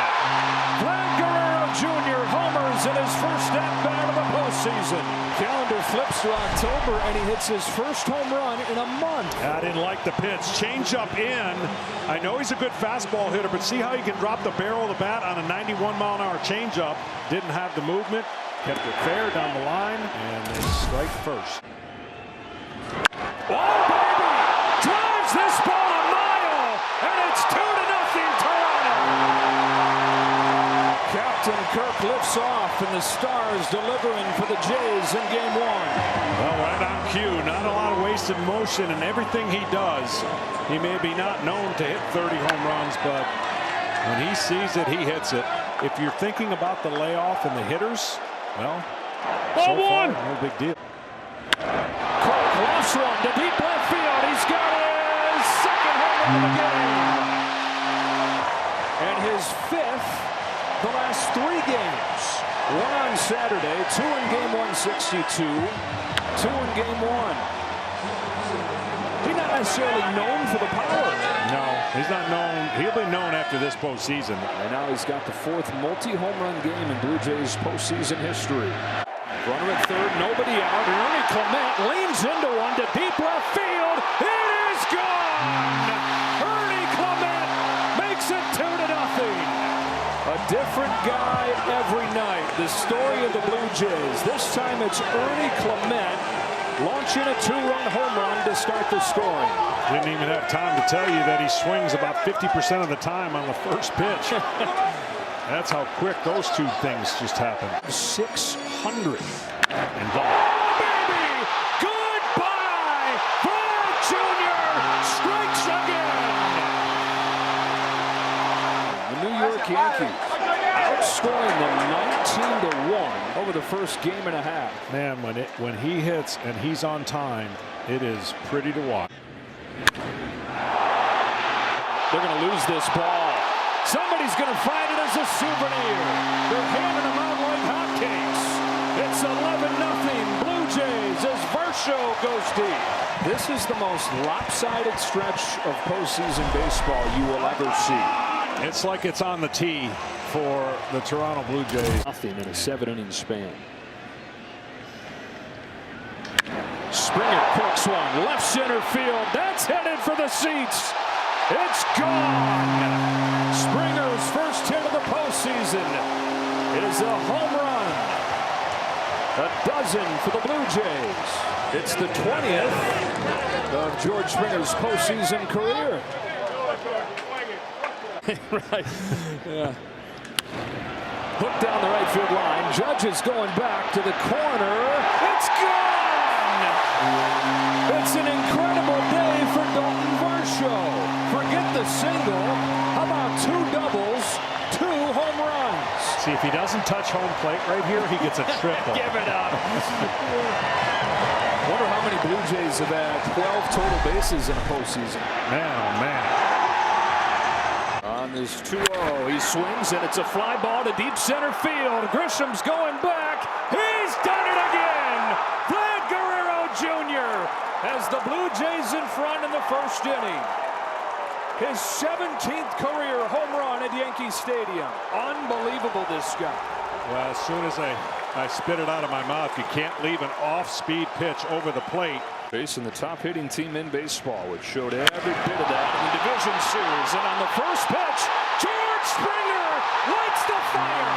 Vlad Guerrero Jr. homers in his first at-bat of the postseason. Calendar flips to October, and he hits his first home run in a month. I didn't like the pitch. Change up in. I know he's a good fastball hitter, but see how he can drop the barrel of the bat on a 91-mile-an-hour changeup. Didn't have the movement. Kept it fair down the line, and they strike first. Oh, baby! Drives this ball a mile, and it's 2-0 Toronto. Captain Kirk lifts off, and the Stars delivering for the Jays in Game 1. Well, right on cue. Not a lot of wasted motion, and everything he does, he may be not known to hit 30 home runs, but when he sees it, he hits it. If you're thinking about the layoff and the hitters, well, so far, no big deal. Lofts one to deep left field. He's got his second home run of the game. And his fifth the last 3 games. 1 on Saturday, 2 in Game 162, 2 in Game 1. He's not necessarily known for the power. No, he's not known. He'll be known after this postseason. And now he's got the 4th multi-home run game in Blue Jays postseason history. Runner at third, nobody out. Ernie Clement leans into one to deep left field. It is gone! Ernie Clement makes it 2-0. A different guy every night. The story of the Blue Jays. This time it's Ernie Clement launching a 2-run home run to start the scoring. Didn't even have time to tell you that he swings about 50% of the time on the first pitch. That's how quick those 2 things just happened. 600. And ball. Baby! Goodbye! Vlad Jr. strikes again! The New York Yankees outscoring them 19-1 over the first game and a half. Man, when he hits and he's on time, it is pretty to watch. They're going to lose this ball. Somebody's going to find it as a souvenir. They're handing them out like hotcakes. It's 11-0 Blue Jays as Varsho goes deep. This is the most lopsided stretch of postseason baseball you will ever see. It's like it's on the tee for the Toronto Blue Jays. Nothing in a 7-inning span. Springer cooks one, left center field. That's headed for the seats. It's gone. Springer's first hit of the postseason is a home run. A dozen for the Blue Jays. It's the 20th of George Springer's postseason career. Right. Yeah. Hook down the right field line. Judge is going back to the corner. It's gone! It's an incredible day for Dalton Varsho. Forget the single. How about 2 doubles, 2 home runs? See, if he doesn't touch home plate right here, he gets a triple. Give it up. Wonder how many Blue Jays have had 12 total bases in a postseason. Man, oh man. On this 2-0, he swings, and it's a fly ball to deep center field. Grisham's going back. He's done it again. Vlad Guerrero Jr. has the Blue Jays in front in the first inning. His 17th career home run at Yankee Stadium. Unbelievable, this guy. Well, as soon as I spit it out of my mouth, you can't leave an off-speed pitch over the plate. Facing the top hitting team in baseball, which showed every bit of that in the division series. And on the first pitch, George Springer lights the fire.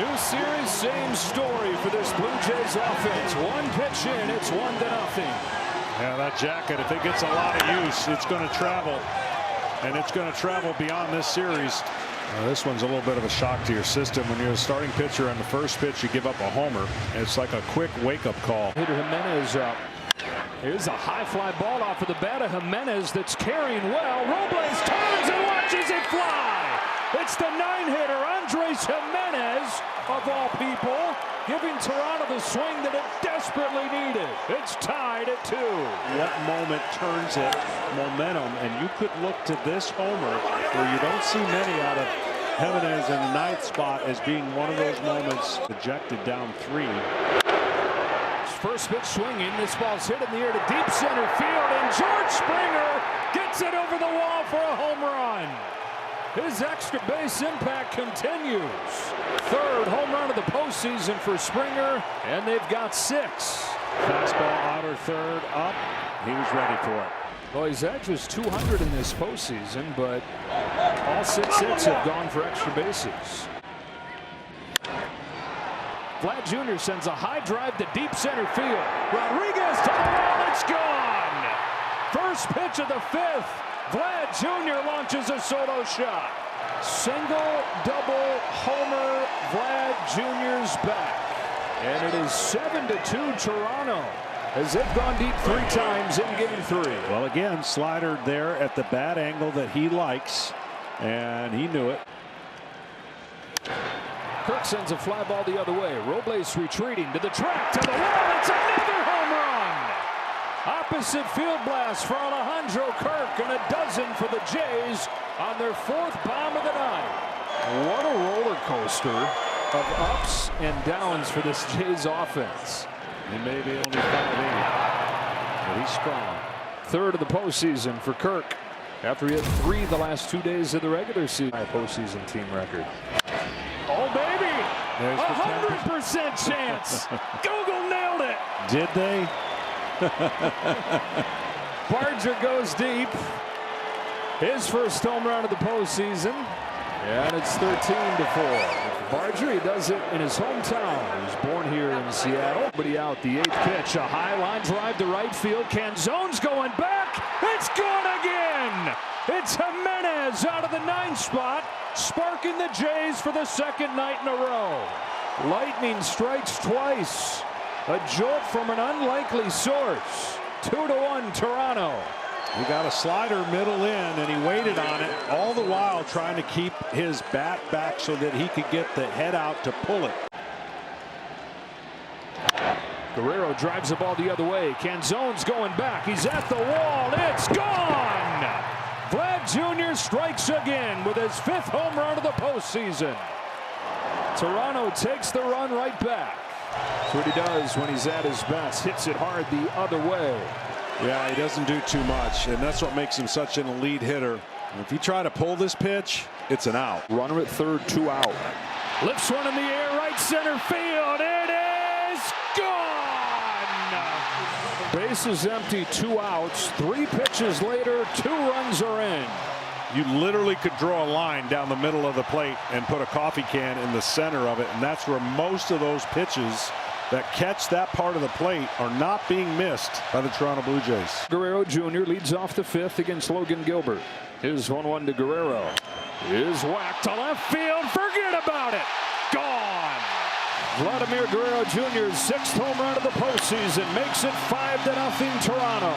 New series, same story for this Blue Jays offense. 1 pitch in, it's 1-0. Yeah, that jacket, if it gets a lot of use, it's going to travel. And it's going to travel beyond this series. This one's a little bit of a shock to your system. When you're a starting pitcher on the first pitch, you give up a homer. It's like a quick wake-up call. Hitter Jimenez up. Here's a high fly ball off of the bat of Jimenez that's carrying well. Robles turns and watches it fly. It's the 9-hitter Andres Jimenez, of all people, giving Toronto the swing that it desperately needed. It's tied at 2. What moment turns it momentum? And you could look to this homer where you don't see many out of Jimenez in the 9th spot as being one of those moments. Ejected down 3. First pitch swinging. This ball's hit in the air to deep center field, and George Springer gets it over the wall for a home run. His extra base impact continues. 3rd home run of the postseason for Springer, and they've got 6. Fastball outer 3rd up. He was ready for it. Well, he's had just 200 in this postseason, but all 6 hits have gone for extra bases. Vlad Jr. sends a high drive to deep center field. Rodriguez to the wall. It's gone. First pitch of the 5th. Vlad Jr. launches a solo shot. Single, double, homer. Vlad Jr.'s back. And it is 7-2 Toronto, as they've gone deep 3 times in game 3. Well, again, slider there at the bad angle that he likes, and he knew it. Kirk sends a fly ball the other way. Robles retreating to the track, to the wall. It's another home run. Opposite field blast for Alejandro Kirk, and a dozen for the Jays on their 4th bomb of the night. What a roller coaster of ups and downs for this Jays offense. He may be only 5'8", but he's strong. 3rd of the postseason for Kirk, after he had 3 the last 2 days of the regular season. Postseason team record. Oh, baby! 100% chance. Google nailed it. Did they? Barger goes deep. His first home run of the postseason. And it's 13-4. Barger, he does it in his hometown. He was born here in Seattle. But he out the 8th pitch. A high line drive to right field. Canzone's going back. It's gone again. It's Jimenez out of the 9th spot, sparking the Jays for the 2nd night in a row. Lightning strikes twice. A jolt from an unlikely source. 2-1 Toronto. He got a slider middle in, and he waited on it, all the while trying to keep his bat back so that he could get the head out to pull it. Guerrero drives the ball the other way. Canzone's going back. He's at the wall. It's gone! Vlad Jr. strikes again with his 5th home run of the postseason. Toronto takes the run right back. That's what he does when he's at his best. Hits it hard the other way. Yeah, he doesn't do too much, and that's what makes him such an elite hitter. And if you try to pull this pitch, it's an out. Runner at 3rd, 2 out. Lifts one in the air, right center field. It is gone! Base is empty, 2 outs. 3 pitches later, 2 runs are in. You literally could draw a line down the middle of the plate and put a coffee can in the center of it, and that's where most of those pitches that catch that part of the plate are not being missed by the Toronto Blue Jays. Guerrero Jr. leads off the 5th against Logan Gilbert. Here's 1-1 to Guerrero. Is whacked to left field. Forget about it. Gone. Vladimir Guerrero Jr.'s 6th home run of the postseason makes it 5-0 Toronto.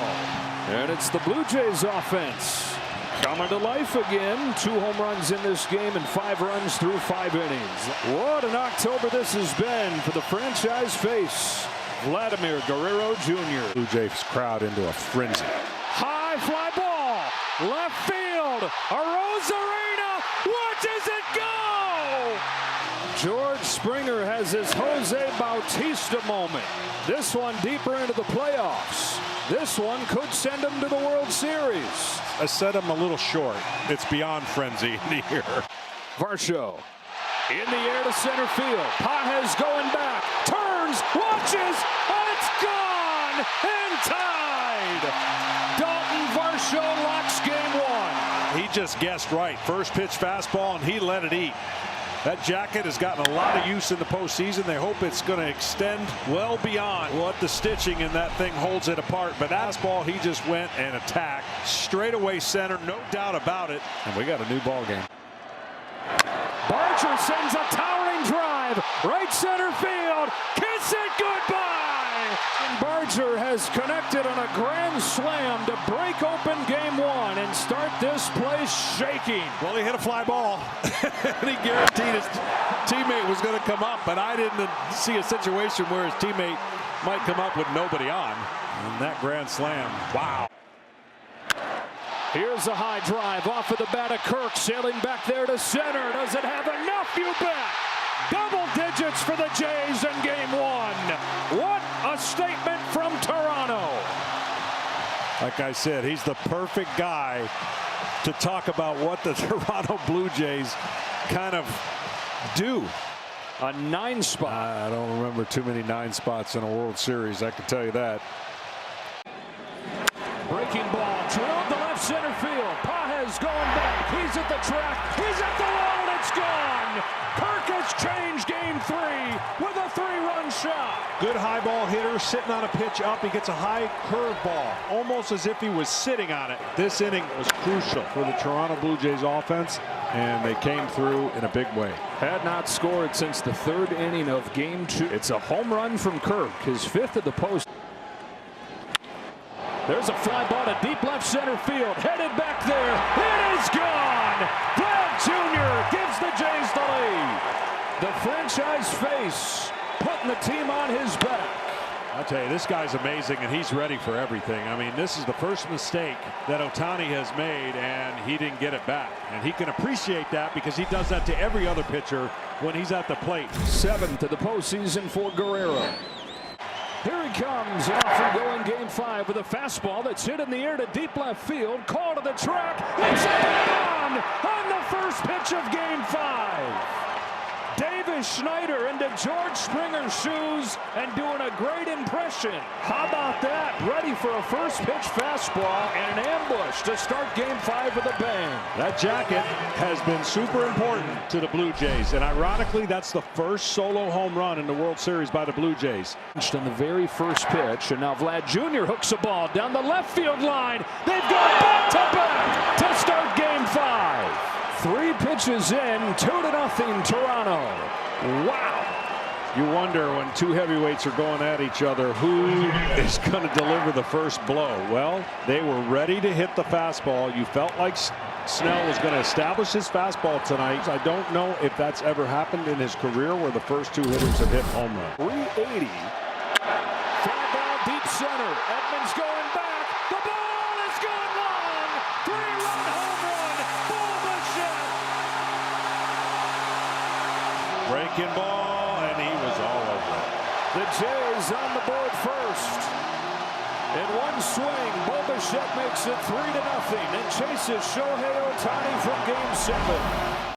And it's the Blue Jays offense coming to life again. 2 home runs in this game and 5 runs through 5 innings. What an October this has been for the franchise face, Vladimir Guerrero Jr. Blue Jays crowd into a frenzy. High fly ball, left field. Arozarena watches it go. George Springer has his Jose Bautista moment. This one deeper into the playoffs. This one could send him to the World Series. I said I'm a little short. It's beyond frenzy in here. Varsho in the air to center field. Pages going back. Turns, watches, and it's gone and tied. Dalton Varsho locks game 1. He just guessed right. First pitch fastball, and he let it eat. That jacket has gotten a lot of use in the postseason. They hope it's going to extend well beyond what the stitching in that thing holds it apart. But that ball, he just went and attacked straight away center, no doubt about it. And we got a new ball game. Barger sends a towering drive, right center field. Kiss it goodbye. Barger has connected on a grand slam to break open game one and start this place shaking. Well, he hit a fly ball, and he guaranteed his teammate was going to come up, but I didn't see a situation where his teammate might come up with nobody on. And that grand slam, wow. Here's a high drive off of the bat of Kirk, sailing back there to center. Does it have enough? You bet. Double digits for the Jays in game one. What a statement from Toronto. Like I said, he's the perfect guy to talk about what the Toronto Blue Jays kind of do. A 9 spot. I don't remember too many 9 spots in a World Series, I can tell you that. Breaking ball, drilled to left center field. Pages going back. He's at the track. He's at the wall, and it's gone. Kirk has changed game 3 with a 3-run shot. Good high ball hitter sitting on a pitch up. He gets a high curve ball, almost as if he was sitting on it. This inning was crucial for the Toronto Blue Jays offense, and they came through in a big way. Had not scored since the 3rd inning of game 2. It's a home run from Kirk, his 5th of the post. There's a fly ball to deep left center field. Headed back there. It is gone. Vlad Jr. gives the Jays the lead. The franchise face putting the team on his back. I'll tell you, this guy's amazing, and he's ready for everything. I mean, this is the first mistake that Ohtani has made, and he didn't get it back. And he can appreciate that because he does that to every other pitcher when he's at the plate. 7th of the postseason for Guerrero. Here he comes off and going game 5 with a fastball that's hit in the air to deep left field. Call to the track. It's on the first pitch of game 5. Davis Schneider into George Springer's shoes and doing a great impression. How about that? Ready for a first pitch fastball and an ambush to start game 5 with a bang. That jacket has been super important to the Blue Jays, and ironically, that's the first solo home run in the World Series by the Blue Jays. On the very first pitch, and now Vlad Jr. hooks a ball down the left field line. They've got back-to-back to start game 5. 3 pitches in, 2-0 Toronto. Wow. You wonder when 2 heavyweights are going at each other, who is going to deliver the first blow? Well, they were ready to hit the fastball. You felt like Snell was going to establish his fastball tonight. I don't know if that's ever happened in his career where the first 2 hitters have hit home run. 380. Fly ball deep center. Edmonds going back. The ball is going long. 3-run home run. Bo Bichette. Breaking ball, and he was all over it. The Jays on the board first. In one swing, Bo Bichette makes it 3-0 and chases Shohei Ohtani from game 7.